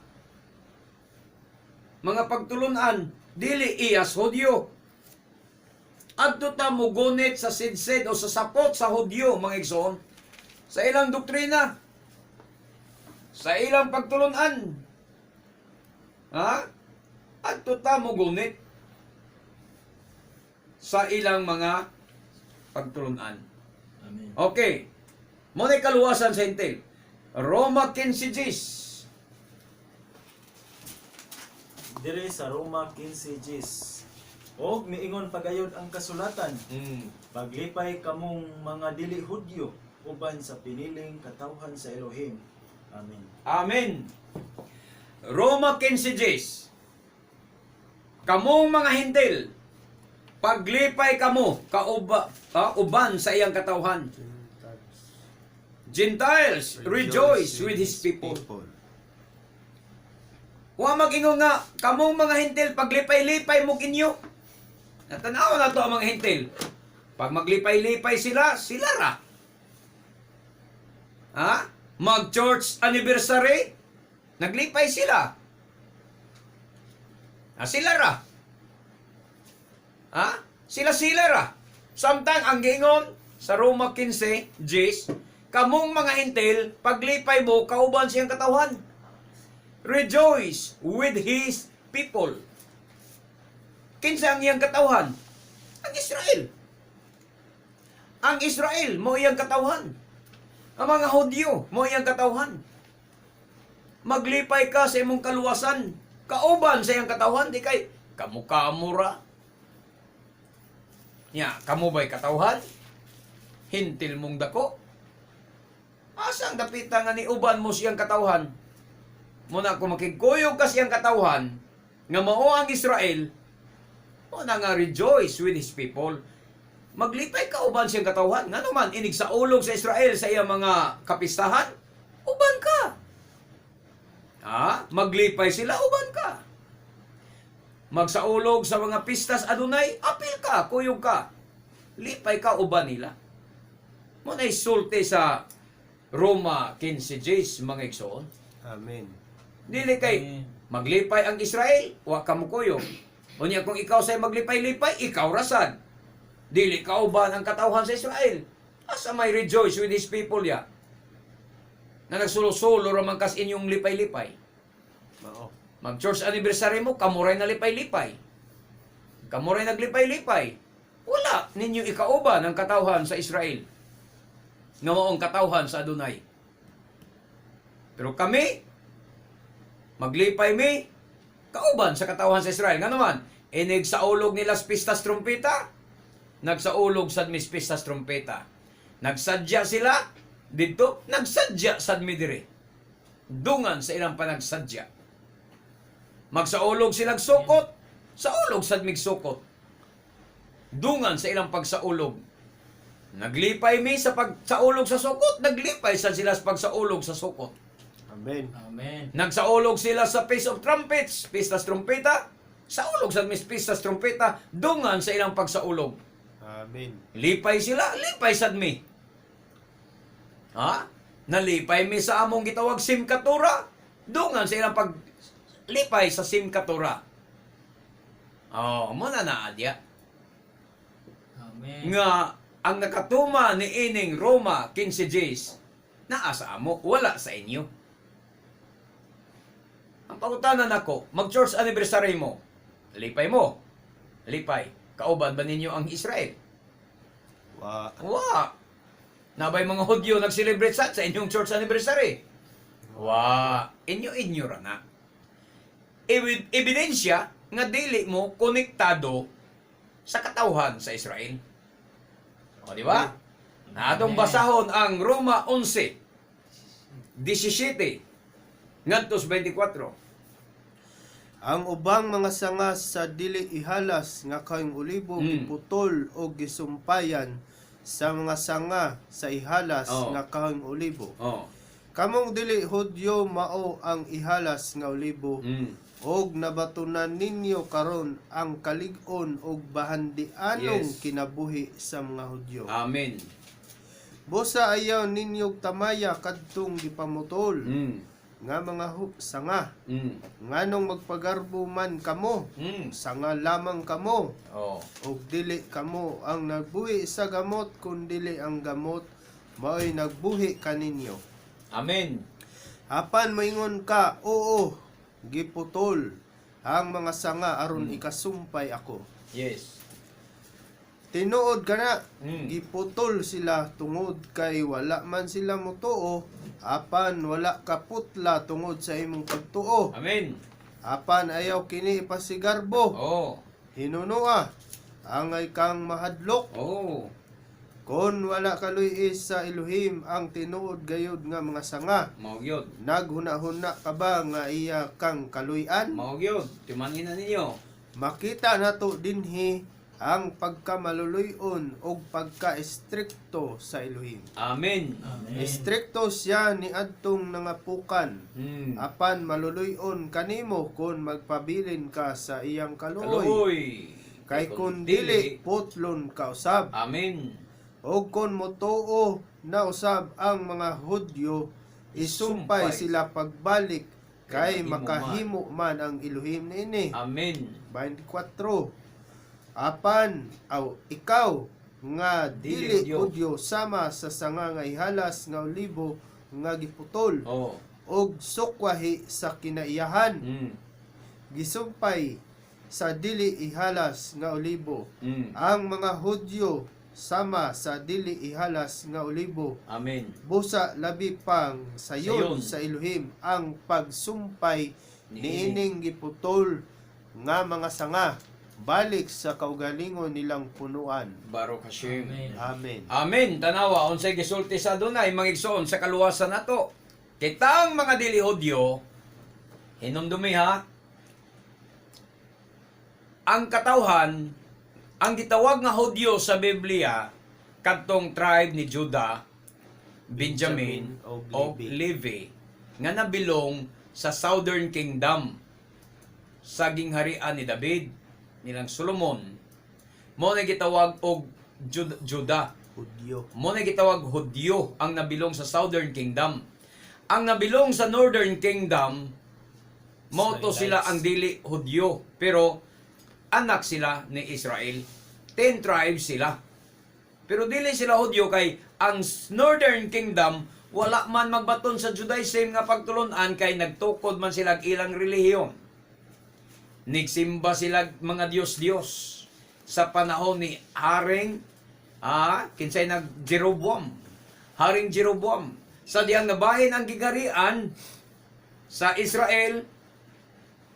Mga pagtulunan, dili iyas Hudyo. Adto ta mugunit sa sidsid o sa sapot sa Hudyo, mga igsoon. Sa ilang doktrina, sa ilang pagtulunan. Ha? Adto ta mugunit sa ilang mga pagtulunan. Amen. Okay. Muna'y kaluwasan sa hintil. Roma 15 Gs. Dire sa Roma 15 Gs. Og miingon pagayod ang kasulatan, paglipay kamong mga dili Hudyo uban sa piniling katawhan sa Elohim. Amen. Amen. Roma 15 Gs. Kamong mga hintil, paglipay kamo uban sa iyang katawhan. Gentiles, rejoice with His people. Wa mag-ingon nga, kamong mga hintil, paglipay-lipay mo kinyo. Natanaw na to ang mga hintil. Pag maglipay-lipay sila, sila ra. Ha? Mag-church anniversary, naglipay sila. Sila ra. Ha? Sila ra. Samtang ang gingon sa Roma 15, Gs, kamong mga hintil, paglipay mo, kauban siyang katawhan. Rejoice with His people. Kinsa ang iyang katawhan? Ang Israel. Ang Israel, mo iyang katawhan. Ang mga Hudyo, mo iyang katawhan. Maglipay ka sa imong kaluwasan, kauban sa iyang katawhan, di kay kamu-kamura. Nya, kamo ba'y katawhan? Hintil mong dako? Asang dapita nga ni uban mo siyang katawhan? Muna kung makikuyog ka siyang katawhan, nga mao ang Israel, muna nga rejoice with His people. Maglipay ka uban siyang katawhan. Nga naman, inig sa ulog sa Israel sa iyang mga kapistahan, uban ka. Maglipay sila, uban ka. Magsaulog sa mga pistas adunay, apil ka, kuyog ka. Lipay ka, uban nila. Muna isulti sa Roma 15 Gs, mga igsoon. Amen. Dili kay maglipay ang Israel, wa ka mukuyog. Unya kung ikaw say maglipay-lipay, ikaw rasad. Dili ka uban ang katawhan sa Israel. Asa may rejoice with His people ya? Na nagsulo-sulo raman kas inyong lipay-lipay. Mao. Mag-church anniversary mo, kamuray na lipay-lipay. Kamuray naglipay-lipay. Wala ninyo ikauban ang katawhan sa Israel. Nga maong katawhan sa Adonai. Pero kami, maglipay mi, kauban sa katawhan sa Israel. Nga naman, inig sa ulog nila sa pistas trumpeta, nagsaulog sa mis pistas trumpeta. Nagsadya sila, dito, nagsadya sa midire. Dungan sa ilang panagsadya. Magsaulog silang sukot, sa ulog sa migsukot. Dungan sa ilang pagsaulog. Naglipay mi sa pagsaulog sa sukot, naglipay sa sila sa pagsaulog sa sukot. Amen. Amen. Nagsaulog sila sa Feast of Trumpets, pistas trumpeta, saulog sa pistas trumpeta, dungan sa ilang pagsaulog. Amen. Lipay sila, lipay sad mi. Nalipay mi sa among gitawag Simkatura, dungan sa ilang paglipay sa Simkatura. Muna na adya. Amen. Nga ang nakatuma ni ining Roma 15 Gs, naa sa amo, wala sa inyo. Ang pangutanan ako, mag-church anniversary mo, lipay mo. Lipay. Kauban ba ninyo ang Israel? Wa. Nabay mga Hudyo nag-celebrate sa inyong church anniversary? Wa. Inyo ra na. Ebidensya nga dili mo konektado sa katawhan sa Israel. O, di ba? Atong basahon ang Roma 11, 17, ngadtos 24. Ang ubang mga sanga sa dili ihalas nga kayong ulibo giputol o gisumpayan sa mga sanga sa ihalas nga kayong ulibo. Kamong dili Hudyo mao ang ihalas nga ulibo og nabatunan ninyo karon ang kalig-on og bahandianong kinabuhi sa mga Hudyo. Amen. Busa ayaw ninyo tamaya kadtong gipamutol nga mga sanga. Nganong magpagarbo man kamo, sanga lamang kamo. Og dili kamo ang nagbuhi sa gamot, kun dili ang gamot mao'y nagbuhi kaninyo. Amen. Apan moingon ka, oo, giputol ang mga sanga aron ikasumpay ako. Yes. Tinuod kana, Mm. giputol sila tungod kay wala man sila motuo, apan wala kaputla tungod sa imong pagtuo. Amen. Apan ayaw kini ipasigarbo. Oh. Hinunua, angay kang mahadlok. Oh. Kon wala kaluy-is sa Elohim ang tinuod gayud nga mga sanga, Mao gyud. naghuna-huna ka ba nga iya kang kaluy-an? Mao gyud. Timanin na ninyo. Makita nato dinhi ang pagkamaluluyon o pagka-estrikto sa Elohim. Amen. Amen. Estrikto siya ni adtong nangapukan, Mm. apan maluluyon kanimo kung magpabilin ka sa iyang kaluoy. Kaluoy. Kay kun dili putlon ka usab. Amen. O kung motuo na usab ang mga Hudyo, isumpay Isumpay. sila pagbalik kay Kay makahimo man ang Elohim niini. Amen. 24. Apan ikaw nga Dili dili Hudyo. Hudyo sama sa sanga nga ihalas nga olibo nga giputol Oh. og sukwahi sa kinaiyahan, Mm. gisumpay sa dili ihalas nga olibo. Mm. Ang mga Hudyo sama sa dili ihalas nga olibo, Amen. busa labi pang sayon Sayon. sa Elohim ang pagsumpay Niining. niining giputol nga mga sanga balik sa kaugalingon nilang punuan. Baruch Hashem. Amen. Amen. Amen. Tanawa, unsay gisulti sa Adonai, mangigsoon sa kaluwasan nato. Kitang mga dili Hudyo, hinumdumi ha, ang katawhan, ang gitawag nga Hudyo sa Biblia, kadtong tribe ni Judah, Benjamin, o o Levi, nga nabilong sa Southern Kingdom, sa gingharian ni David, nilang Solomon, mo na gitawag og Judah. Hudyo. Mo na gitawag Hudyo ang nabilong sa Southern Kingdom. Ang nabilong sa Northern Kingdom, mo to sila ang dili Hudyo, pero anak sila ni Israel. 10 tribes sila. Pero dili sila Hudyo kay ang Northern Kingdom wala man magbaton sa Judaism nga pagtulunan kay nagtukod man sila og ilang relihiyon. Nigsimba sila mga Diyos-Diyos sa panahon ni Haring kinsay Jeroboam. Haring Jeroboam. Sa diyang nabahin ang gigarian sa Israel,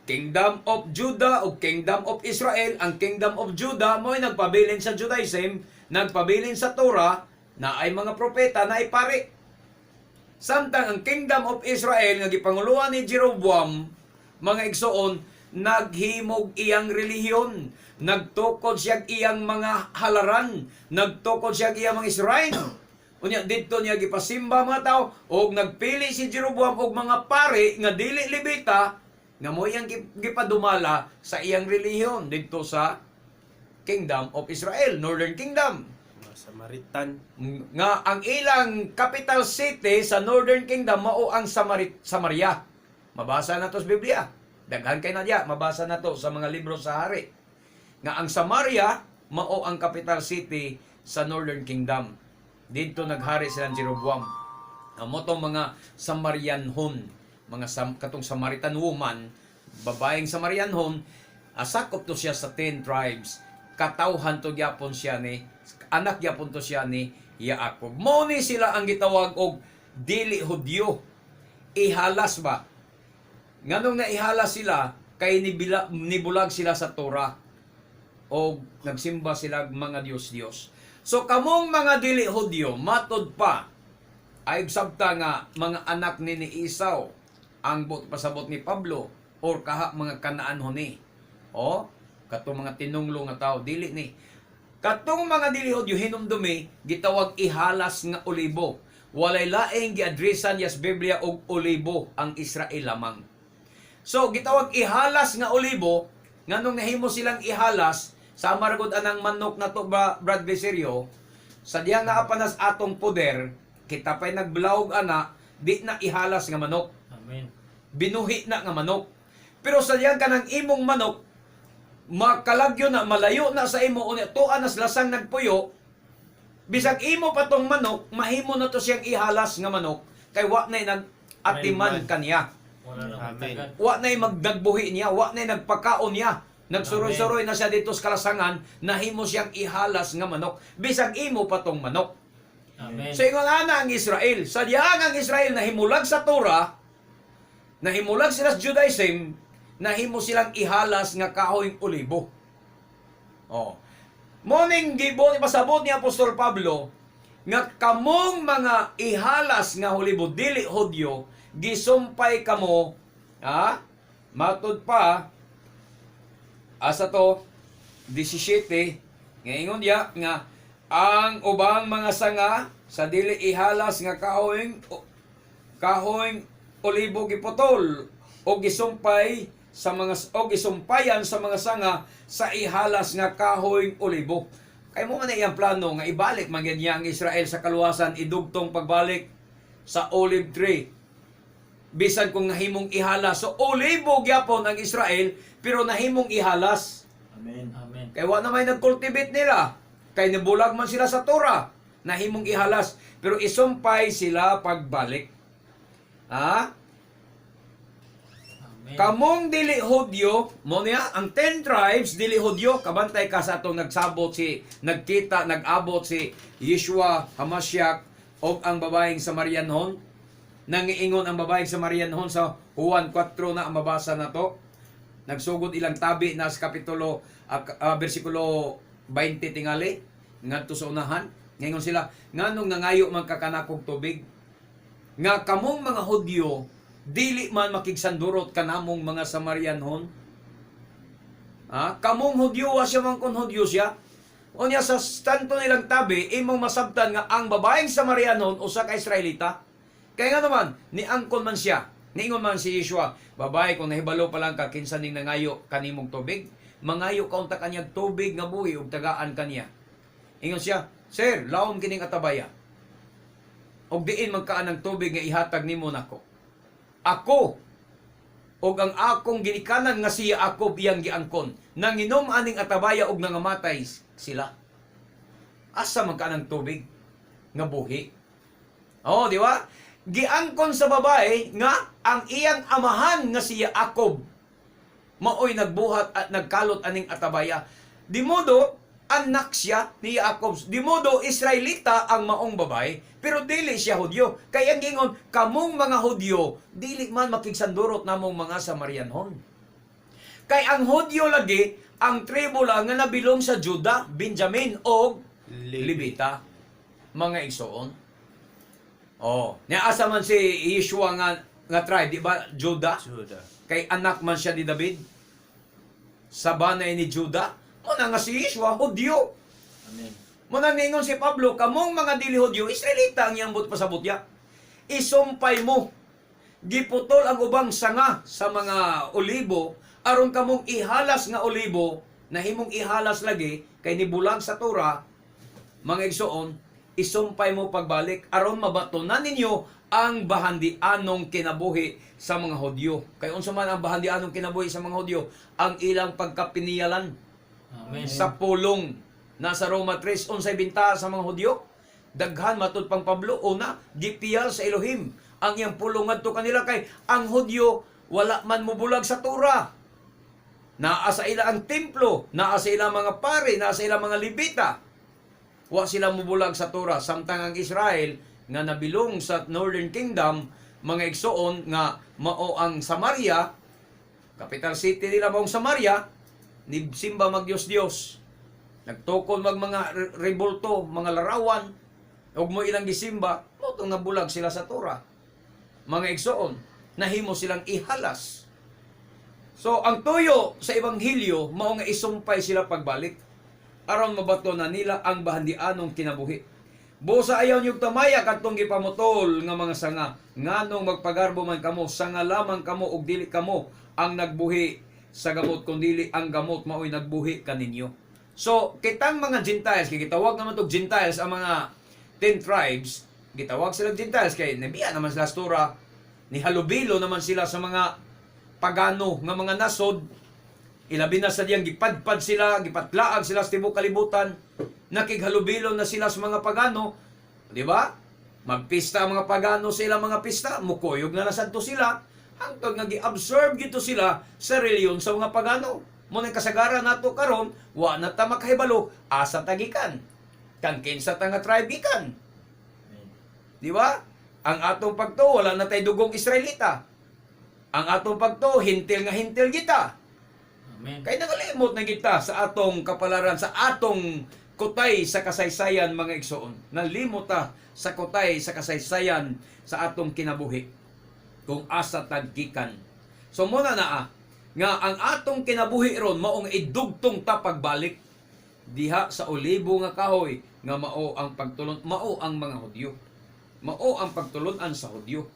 Kingdom of Judah o Kingdom of Israel. Ang Kingdom of Judah mo'y nagpabilin sa Judaism, nagpabilin sa Torah, na ay mga propeta na ay pari. Samtang ang Kingdom of Israel nga gipanguluan ni Jeroboam, mga igsoon, naghimog iyang relihiyon, nagtukod siya iyang mga halaran, nagtukod siya iyang mga shrine. Unya didto niya gipasimba mga tao og nagpili si Jeroboam og mga pari nga dili Levita nga mo iyang gipadumala sa iyang relihiyon didto sa Kingdom of Israel, Northern Kingdom. Mga Samaritan. Nga ang ilang capital city sa Northern Kingdom mao ang Samaria. Mabasa na to sa Biblia. Daghan kay na diya, mabasa na to sa mga libro sa hari. Nga ang Samaria mao ang capital city sa Northern Kingdom. Dito naghari sila ni Jeroboam. Amo tong mga Samarianhon, mga katong Samaritan woman, babaeng Samarianhon, asakop to siya sa 10 tribes. Katawhan to gyapon siya ni anak gyapon to siya ni Yaakov. Mao ni sila ang gitawag og dili Hudyo. Ihalas ba? Nganong naihalas sila kay nibulag sila sa Torah o nagsimba sila mga Diyos-Diyos. So kamong mga dili Hudyo matod pa ay sabta nga mga anak ni Esau ang pasabot ni Pablo or kaha mga Kanaan honi. O katong mga tinunglo nga tao dili ni. Katong mga dili Hudyo hinumdumi gitawag ihalas nga olibo. Walay laing giadresan yas Biblia og olibo ang Israel lamang. So, gitawag ihalas nga olibo, nga nung nahimo silang ihalas, sa maragod anang manok na to, Brad Beserio, sa diyang naapanas atong poder, kita pa'y nagblawog ana, di na ihalas nga manok. Amen. Binuhi na nga manok. Pero sa diyang kanang imong manok, makalagyo na, malayo na sa imo, tuan nas lasang nagpuyo, bisag imo pa tong manok, mahimo na to siyang ihalas nga manok, kay wa na nag-atiman Amen. kaniya. Wala na Amen. magtagad. Wa na'y magdagbuhi niya, wa na'y nagpakaon niya, Nagsuroy-suroy na siya dito sa kalasangan, nahimo siyang ihalas nga manok. Bisag imo pa tong manok. Amen. So ingon ana ang Israel. Sadyang ang Israel nahimulag sa Torah, nahimulag sila sa Judaism, nahimo silang ihalas nga kahoy olibo. Oh. Morning gibon pasabot ni Apostol Pablo nga kamong mga ihalas nga olibo dili Hudyo gisumpay kamo matud pa asa to 17 ngayon ya nga ang ubang mga sanga sa dili ihalas nga kahoy olibo giputol o gisumpay sa mga o gisumpayan sa mga sanga sa ihalas nga kahoy olibo. Kay mo man iyang plano nga ibalik man gyud niya ang Israel sa kaluwasan idugtong pagbalik sa olive tree. Bisan kung nahimong ihalas. So olibo gyapon ang Israel pero nahimong ihalas. Amen. Amen. Kay wa na may nag-cultivate nila. Kay nabulag man sila sa Torah. Nahimong ihalas pero isumpay sila pagbalik. Amen. Kamong dili Hudyo, mo niya, ang 10 tribes dili Hudyo, kabantay ka sa atong nag-abot si Yeshua Hamashiach o ang babaeng Samarianon. Nangiingon ang babaeng Samarianon sa Juan 4 na ang mabasa na to. Nagsugod ilang tabi na sa kapitulo, versikulo 20 tingali, ngadto sa unahan. Ngayon sila, nganong nangayo man kakanakog tubig, nga kamong mga Hudyo, dili man makigsandurot kanamong mga Samarianon. Kamong Hudyo wa siya man kun Hudyo siya. O niya sa stanto nilang tabi, imong masabtan nga ang babaeng Samarianon usa ka Israelita. Kaya nga naman, ni angkon man siya. Niingon man si Yeshua, babae kung nahibalo pa lang ka kinsa ning nangayo kanimong tubig, mangayo ka unta kanyang tubig nga buhi ug tagaan kaniya. Ingon siya, sir, laom kining atabaya. Og diin magkaan ng tubig nga ihatag nimo nako. Ako og ang akong ginikanan nga siya ako biyang giangkon. Nanginom aning atabaya og nangamatay sila. Asa man ka ng tubig nga buhi? Oh, di ba? Giangkon sa babae nga ang iyang amahan nga siya Jacob maoy nagbuhat at nagkalot aning atabaya. Di modo anak siya ni Jacob. Di modo Israelita ang maong babae, pero dili siya Hudyo. Kaya gingon, kamong mga Hudyo, dili man makigsandurot namong mga Samarianon. Kay ang Hudyo lagi, ang tribo lang nga nabilong sa Juda, Benjamin o Levita. Mga igsoon. Oh, niasa man si Yeshua nga tribe, di ba? Juda. Kay anak man siya ni David. Sa banay ni Juda. Muna nga si Yeshua, Hudyo. Amen. Muna ningon si Pablo, kamong mga dili Hudyo, Israelita ang iyang pasabot ya. Isumpay mo. Giputol ang ubang sanga sa mga olibo, aron kamong ihalas nga olibo, na himong ihalas lagi, kay nibulag sa Torah, mga igsoon, isumpay mo pagbalik, aron mabatonan ninyo ang bahandianong kinabuhi sa mga Hudyo. Kay unsa man ang bahandianong kinabuhi sa mga Hudyo, ang ilang pagkapiniyalan. Amen. Sa pulong nasa Roma 3 unsay binta sa mga Hudyo, daghan matud pang Pablo una gipiyal sa Elohim ang iyang pulong ngadto kanila. Kay ang Hudyo wala man mobulag sa Torah, naa sa ila ang templo, naa sa ila mga pari, naa sa ila mga Levita, wa sila mobulag sa Torah. Samtang ang Israel nga nabilong sa Northern Kingdom, mga igsoon nga mao ang Samaria, capital city nila maong Samaria, ni simba mag Dios. Nagtukol mag mga rebulto, mga larawan, ug mo ilang gisimba, mo tong nabulag sila sa Torah. Mga igsoon, nahimo silang ihalas. So ang tuyo sa ebanghelyo mao nga isumpay sila pagbalik aron mabato na nila ang bahandianong kinabuhi. Busa ayaw niyog tamaya kadtong gipamutol nga mga sanga, nganong magpagarbo man kamo, sanga lamang kamo ug dili kamo ang nagbuhi sa gamot, kundi ang gamot mao'y nagbuhi kaninyo. So, kitang mga Gentiles, kay gitawag naman tog Gentiles ang mga 10 tribes, gitawag sila Gentiles kay nabiya naman sila sa Torah, ni halubilo naman sila sa mga pagano nga mga nasod, ilabi na sa diyang gipadpad sila, gipatlaag sila sa tibok kalibutan, nakighalubilo na sila sa mga pagano, di ba? Magpista ang mga pagano sa ilang mga pista, mukuyog na nasadto sila, hangtod nga gi-absorb gito sila sa reliyon sa mga pagano. Mo nang kasagaran nato karon, wa na ta makahibalo asa tagikan. Kan kinsa ta nga tribe gikan. Di ba? Ang atong pagtuo wala na tay dugong Israelita. Ang atong pagtuo hintil nga hintil kita. Amen. Kay nagalimot na kita sa atong kapalaran, sa atong kutay sa kasaysayan mga igsoon. Nalimot ta sa kutay sa kasaysayan sa atong kinabuhi. Kung asa taggikan. So muna naa nga ang atong kinabuhi ron maong idugtong ta pagbalik diha sa olibo nga kahoy nga mao ang pagtulon, mao ang mga Hudyo. Mao ang pagtulunan sa Hudyo.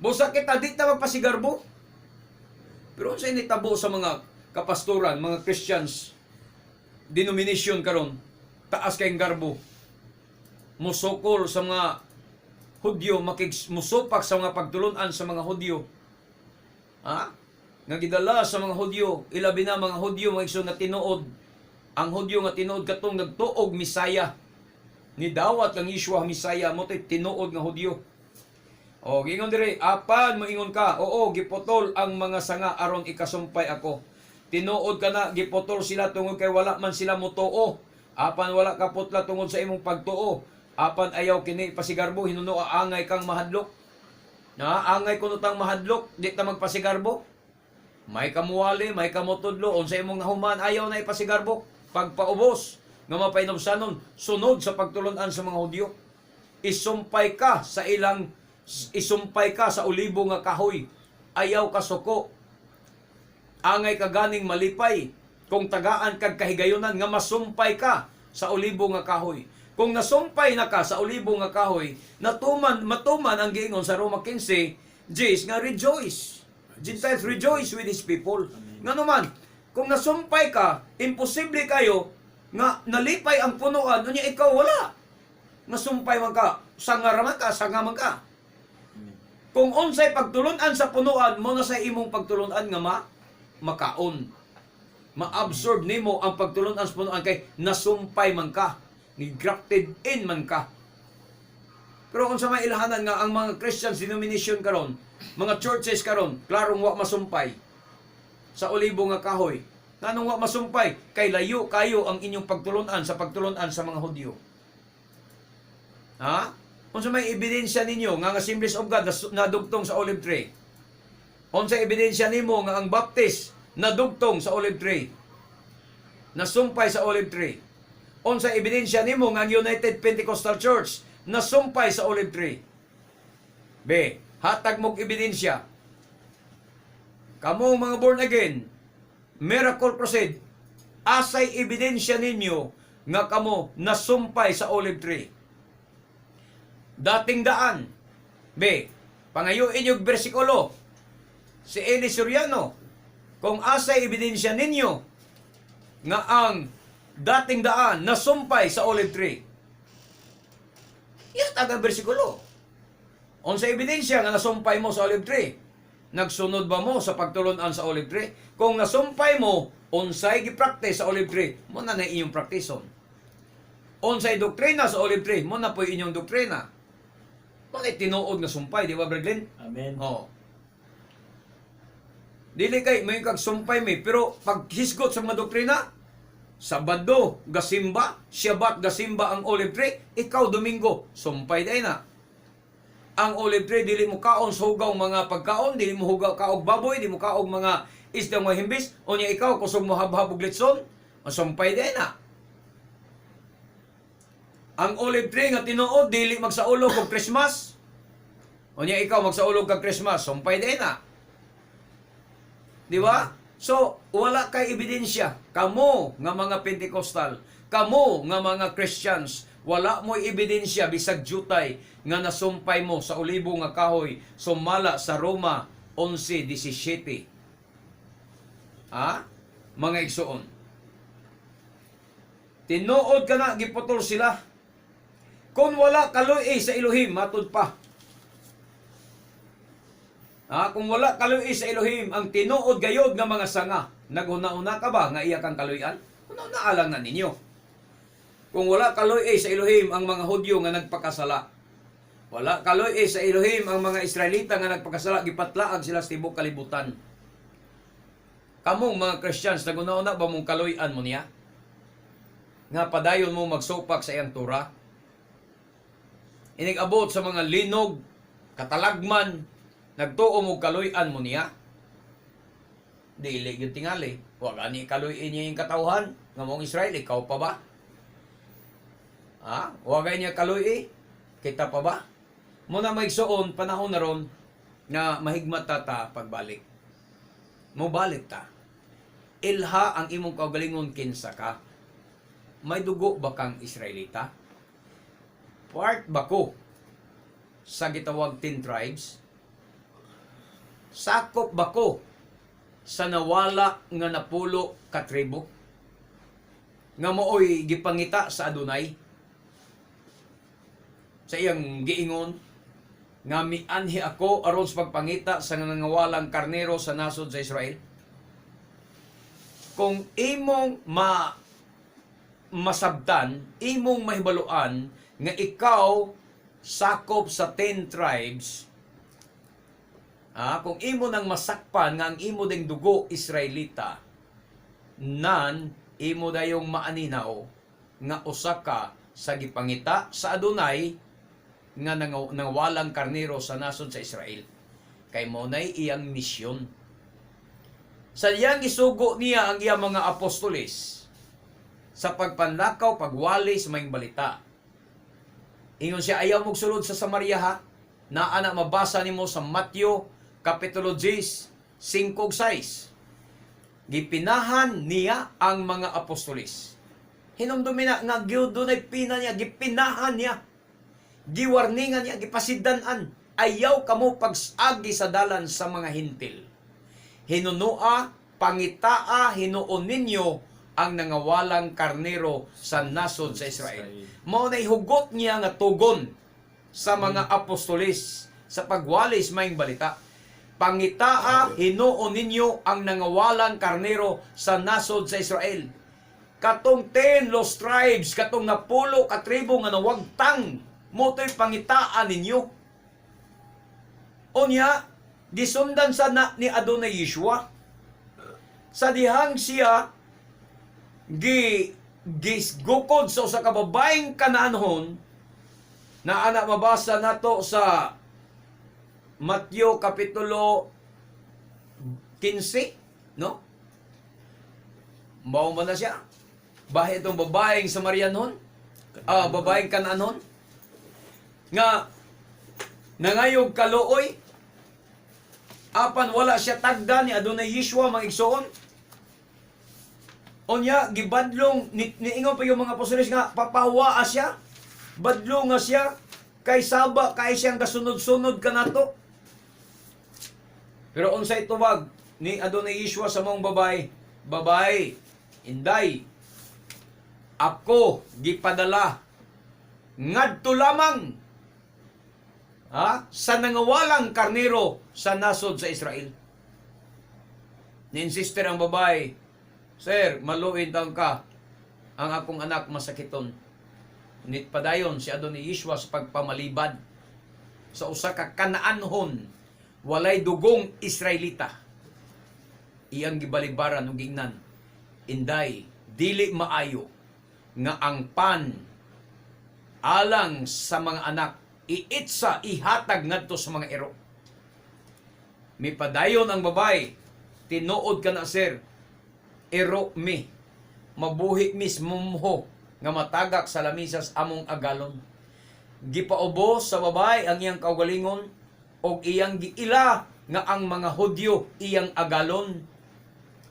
Busa kita di ta magpasigarbo. Pero sa initabo sa mga kapastoran, mga Christians, denomination karon, taas kayong garbo. Musokol sa mga Hudyo, musupak sa mga pagtulunan sa mga Hudyo. Ha? Nga gidala sa mga Hudyo, ilabi na mga Hudyo, mga igsoon na tinuod. Ang Hudyo nga tinuod katong nagtuog Misaya. Ni dawat lang Yeshua Misaya mo tay tinuod nga Hudyo. O gingon dire, apan moingon ka, oo gipotol ang mga sanga aron ikasumpay ako. Tinuod ka na, gipotol sila tungod kay wala man sila motuo. Apan wala ka putla tungod sa imong pagtuo. Apan ayaw kini pasigarbo, hinuno angay kang mahadlok. Na angay kuno tang mahadlok, di ta magpasigarbo. May kamuwali, may kamotudlo, unsa imong human ayaw na ipasigarbo. Pagpaubos nga mapainumsanon, sunod sa pagtulunan sa mga Hudyo. Isumpay ka sa olibo nga kahoy. Ayaw ka suko. Angay ka ganing malipay. Kung tagaan kag kahigayunan nga masumpay ka sa olibo nga kahoy. Kung nasumpay na ka sa olibo nga kahoy, matuman ang giingon sa Roma 15, Gs nga rejoice. Gentiles rejoice with his people. Nga naman, kung nasumpay ka, imposible kayo nga nalipay ang punuan, unya ikaw wala. Nasumpay man ka, sanga man ka. Kung unsay pagtulunan sa punuan, mo na sa imong pagtulunan nga makaon. Ma-absorb nimo ang pagtulunan sa punuan kay nasumpay man ka. Ni-grafted in man ka. Pero kung sa may ilahanan nga ang mga Christian denomination karon, mga churches karon, klarong wa masumpay sa olibo nga kahoy. Nanong wa masumpay? Kay layo kayo ang inyong pagtulunan sa mga Hudyo. Ha? Kung sa may ebidensya ninyo nga Assemblies of God nadugtong sa olive tree. Kung sa ebidensya nimo nga ang Baptist nadugtong sa olive tree. Nasumpay sa olive tree. Kung sa ebidensya nimo nga United Pentecostal Church nasumpay sa olive tree. B. Hatag mong ebidensya. Kamu mga born again, Miracle Crusade, asay ebidensya ninyo nga kamo nasumpay sa olive tree. Dating daan. B. Pangayuin yung bersikulo. Si Eli Soriano, kung asay ebidensya ninyo nga ang dating daan nasumpay sa olive tree. Yatag ang bersikulo. Unsa ebidensya nga nasumpay mo sa olive tree? Nagsunod ba mo sa pagtulunan sa olive tree? Kung nasumpay mo, unsay gi-practice sa olive tree, mo na inyong praktison. Unsay doktrina sa olive tree, mo na po inyong doktrina. Mo na tinuod nga sumpay, di ba, Breglin? Amen. Oo. Dili kay may kag sumpay mi, pero pag hisgot sa mga doktrina, Sabado, gasimba, Shabbat, gasimba ang olive tree, ikaw Domingo, sumpay day na. Ang olive tree, dili mo kaon sa hugaw mga pagkaon, dili mo hugaw kaog baboy, dili mo kaog mga isdang mga himbis, o niya ikaw, kusog mo habhabog litson, masumpay day na. Ang olive tree nga tinuod, dili magsaulog kog Christmas, o niya ikaw magsaulog kag Christmas, sumpay day na. Di ba? So, wala kay ebidensya. Kamo nga mga Pentecostal, kamo nga mga Christians, wala mo ebidensya bisag jutay nga nasumpay mo sa olibo nga kahoy sumala sa Roma 11:17. Ha? Mga igsoon. Tinuod ka na, giputol sila. Kung wala kaloy sa Elohim, matud pa. Kung wala kaloy sa Elohim, ang tinuod gayod nga mga sanga, naghuna-una ka ba nga iya kang kaloyan? Una-una alang na ninyo. Kung wala kaloy sa Elohim ang mga Hudyo nga nagpakasala, wala kaloy sa Elohim ang mga Israelita nga nagpakasala, gipatlaag sila sa tibok kalibutan. Kamong mga Christians, naguna-una ba mong kaluyan mo niya? Nga padayon mo magsupak sa iyang tura? Inig-abot sa mga linog, katalagman, nagtuo mo kaluyan mo niya? Dili yung tingali. Huwag ani kaluyin niya yung katauhan. Nga mong Israel, ikaw pa ba? Ha? Huwag niya kaluyi. Kita pa ba? Muna maigsoon, panahon na ron, nga mahigmat ta pagbalik. Mubalik ta. Ilha ang imong kaugalingon kinsa ka. May dugo ba kang Israelita? Part ba ko sa gitawag 10 tribes? Sakop ba ko sa nawala nga napulo ka tribo? Nga mooy gipangita sa Adonai? Sa iyang giingon, nga mianhi ako aron sa pagpangita sa nangawalang karnero sa nasod sa Israel? Kung imong masabtan, imong mahibaluan nga ikaw sakop sa 10 tribes, kung imo nang masakpan nga ang imo ding dugo Israelita, nan imo dayong maaninaw nga usa ka sa gipangita sa Adonai nga nangawalang karnero sa nasod sa Israel. Kay mo nay iyang misyon. Sa iyang isugo niya ang iyang mga apostoles sa pagpanlakaw, pagwali sa maing balita. Ingon siya, ayaw mong sulod sa Samaria ha? Na anak mabasa nimo sa Matthew Kapitulo 10, 5-6. Gipinahan niya ang mga apostoles. Hinumdumi na nga doon ay pina niya, gipinahan niya. Giwarningan niya, gipasidanan. Ayaw kamo pagsagi sa dalan sa mga hintil. Hinunua, pangitaa, hinuon ninyo ang nangawalang karnero sa nasod sa Israel. Mao na hugot niya nga tugon sa mga apostoles sa pagwalis maing balita. Pangitaa, hinuon ninyo ang nangawalang karnero sa nasod sa Israel. Katong 10 lost tribes, katong napulo katribo nga nawagtang, moto'y pangitaan ninyo. Unya, gisundan sa ni Adonai Yeshua. Sa dihang siya, gisgukod sa usa ka babaeng Kanaanhon, na anak mabasa nato sa Matthew Kapitulo 15, no? Mao man na siya. Bahay itong babaeng Samarianon, babaeng Kanaanhon, nga nangayog kaluoy, apan wala siya tagda ni Adonai Yeshua magigsoon. Onya, gibadlong, niingon pa yung mga apostoles nga, papawaa siya, badlong nga siya, kay saba, kay siyang kasunod-sunod ka na to. Pero unsay tubag ni Adonai Yeshua sa mong babae, inday, ako gipadala ngadto lamang sa nangawalang karnero sa nasod sa Israel. Ni-insister ang babae, Sir, maluin taon ka, ang akong anak masakiton. Nit padayon si Adonai Yeshua sa pagpamalibad sa usa ka Kanaanhon, walay dugong Israelita. Iyang gibalibaran ug ingnan, inday, dili maayo nga ang pan alang sa mga anak iitsa ihatag ngadto sa mga ero. Mipadayon ang babae, tinuod ka na sir, ero mi, mabuhi mismo mo nga matagak sa lamisas among agalon. Gipaubos sa babae ang iyang kaugalingon og iyang giila nga ang mga Hudyo iyang agalon.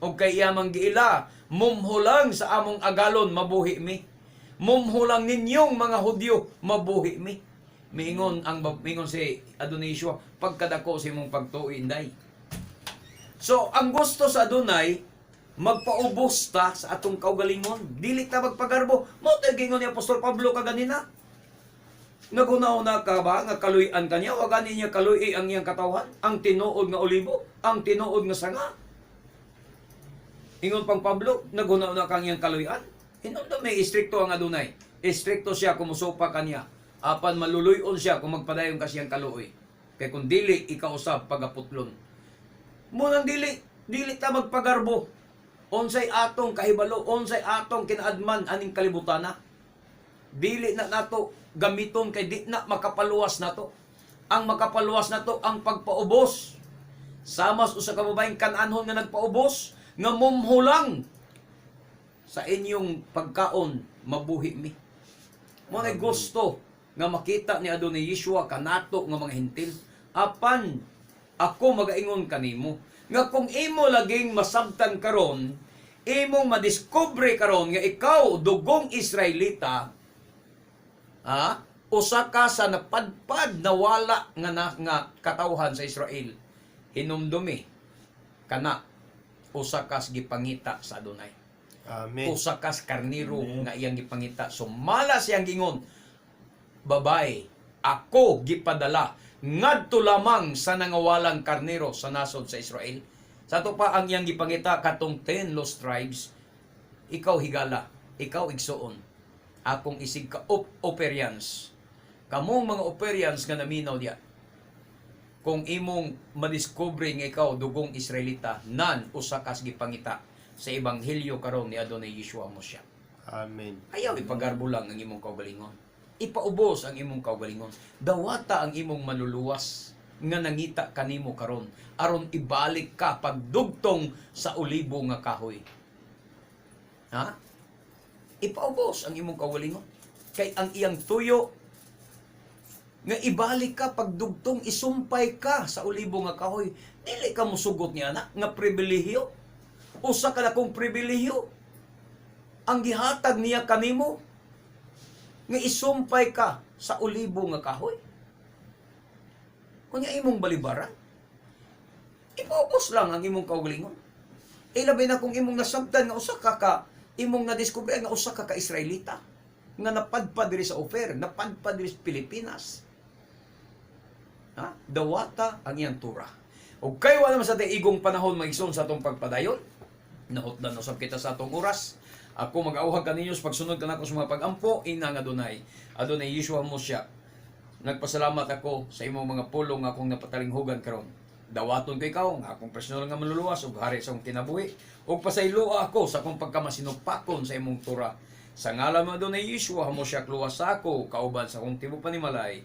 Og kay iyang giila, mumhulang sa among agalon mabuhi mi. Mumhulang ninyong mga Hudyo mabuhi mi. Miingon si Adonai Yeshua, pagkadako sa imong pagtuo inday. So, ang gusto sa Adonai, magpaubos ta sa atong kaugalingon. Dili ta magpagarbo. Mao tay gingon ni Apostol Pablo kaganina. Nagunaw-na ka ba nga kaluy-an kaniya? O gani niya kaluy ang iyang katawhan? Ang tinuod nga olibo? Ang tinuod nga sanga? Ingon pang Pablo, nagunaw-na kang iyang kaluy-an? Hinundan may istrikto ang Adonai. Istrikto siya kumusupa kaniya. Apan maluluyon siya kung magpadayon ka siyang kaluoy. Kaya kung dili, ikausap pagaputlon. Munang dili, Dili ta magpagarbo. Unsay atong kahibalo, unsay atong kinaadman aning kalibutan na. Dili na nato gamiton kay di na makapaluwas nato. Ang makapaluwas nato ang pagpaubos. Samas usa ka babaeng kananhon nga nagpaubos nga mumhulang sa inyong pagkaon mabuhi mi. Mo na gusto nga makita ni Adonai Yeshua kanato nga mga hintil apan ako magaingon kanimo nga kung imo laging masabtan karon, imong madiskubre karon nga ikaw dugong Israelita, usa ka sa napadpad na wala nga katawhan sa Israel, hinumdumi kana usa ka gipangita sa Adonai. Amen. Usa ka karniro nga iyang gipangita. So mala siyang gingon, babae, ako gipadala ngadto lamang sa nangawalang karnero sa nasod sa Israel. Sa to pa ang iyang gipangita katong 10 lost tribes, ikaw higala, ikaw igsuon, akong isig ka operians. Kamong mga operians nga naminaw diya. Kung imong madiskubre nga ikaw dugong Israelita, nan usa ka gipangita sa ebanghelyo karon ni Adonai Yeshua Moshiach. Amen. Ayaw ipagarbo lang ang imong kaugalingon. Ipaubos ang imong kaugalingon. Dawata ang imong maluluwas nga nangita kanimo karon aron ibalik ka pagdugtong sa ulibo nga kahoy. Ha? Ipaubos ang imong kaugalingon. Kay ang iyang tuyo nga ibalik ka pagdugtong isumpay ka sa ulibo nga kahoy. Dili ka musugot niya na nga pribilehiyo. Usa ka na kong pribilehiyo ang gihatag niya kanimo nga isumpay ka sa ulibo nga kahoy. Kunya imong balibaran, ipaubos lang ang imong kaugalingon. Ilabi na kung imong nasabtan nga usa ka imong nadiskubre nga usa ka Israelita nga napadpad diri sa Ofer, napadpad diri sa Pilipinas. Dawata ang iyang tura. O kayo wala naman sa igong panahon maigsoon sa atong pagpadayon. Nahutdan usab kita sa atong oras. Ako mag-auhag kaninyo sa pagsunod kanako sa mga pagampo ina nga Adonai. Adonai Yeshua Moshiach. Nagpasalamat ako sa imong mga pulong nga akong napatalinghugan karon. Dawaton kay ikaw nga akong personal nga maluluwas ug hari sa akong kinabuhi ug pasayloa ako sa akong pagkamasinupakon sa imong tura. Sa ngalan mo Adonai Yeshua Moshiach luwas sa ako kauban sa akong tibuok panimalay.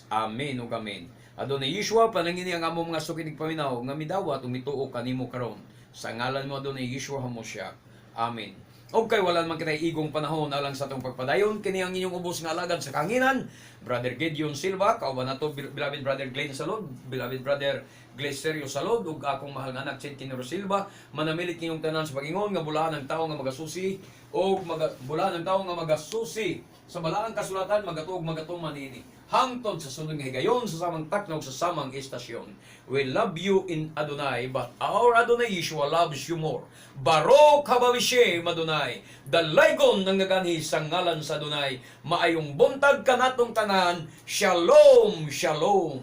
Amen ug amen. Adonai Yeshua panangini ang among mga sukinig paminaw nga midawat ug mituo kanimo karon. Sa ngalan mo Adonai Yeshua Moshiach. Amen. O kay wala naman kita igong panahon alang sa itong pagpadayon, kini ang inyong ubos nga alagad sa kanginan, Brother Gideon Silva, kauban na to, beloved Brother Glenn Salod, beloved Brother Gleserio Salod, ug akong mahal nga anak, Chentinero Silva, manamilit ninyong tanan sa pagingon, nga bulahan ng tao nga magasusi, o bulahan ng tao nga magasusi, sa balaang kasulatan, magatuog magatuman ini. Hangtod sa sunod nga higayon, sa samang taknog, sa samang istasyon. We love you in Adonai, but our Adonai Yeshua loves you more. Barok hababishem Adonai, dalaygon ng naganhi sa ngalan sa Adonai, maayong buntag kanatong tanan, Shalom, Shalom.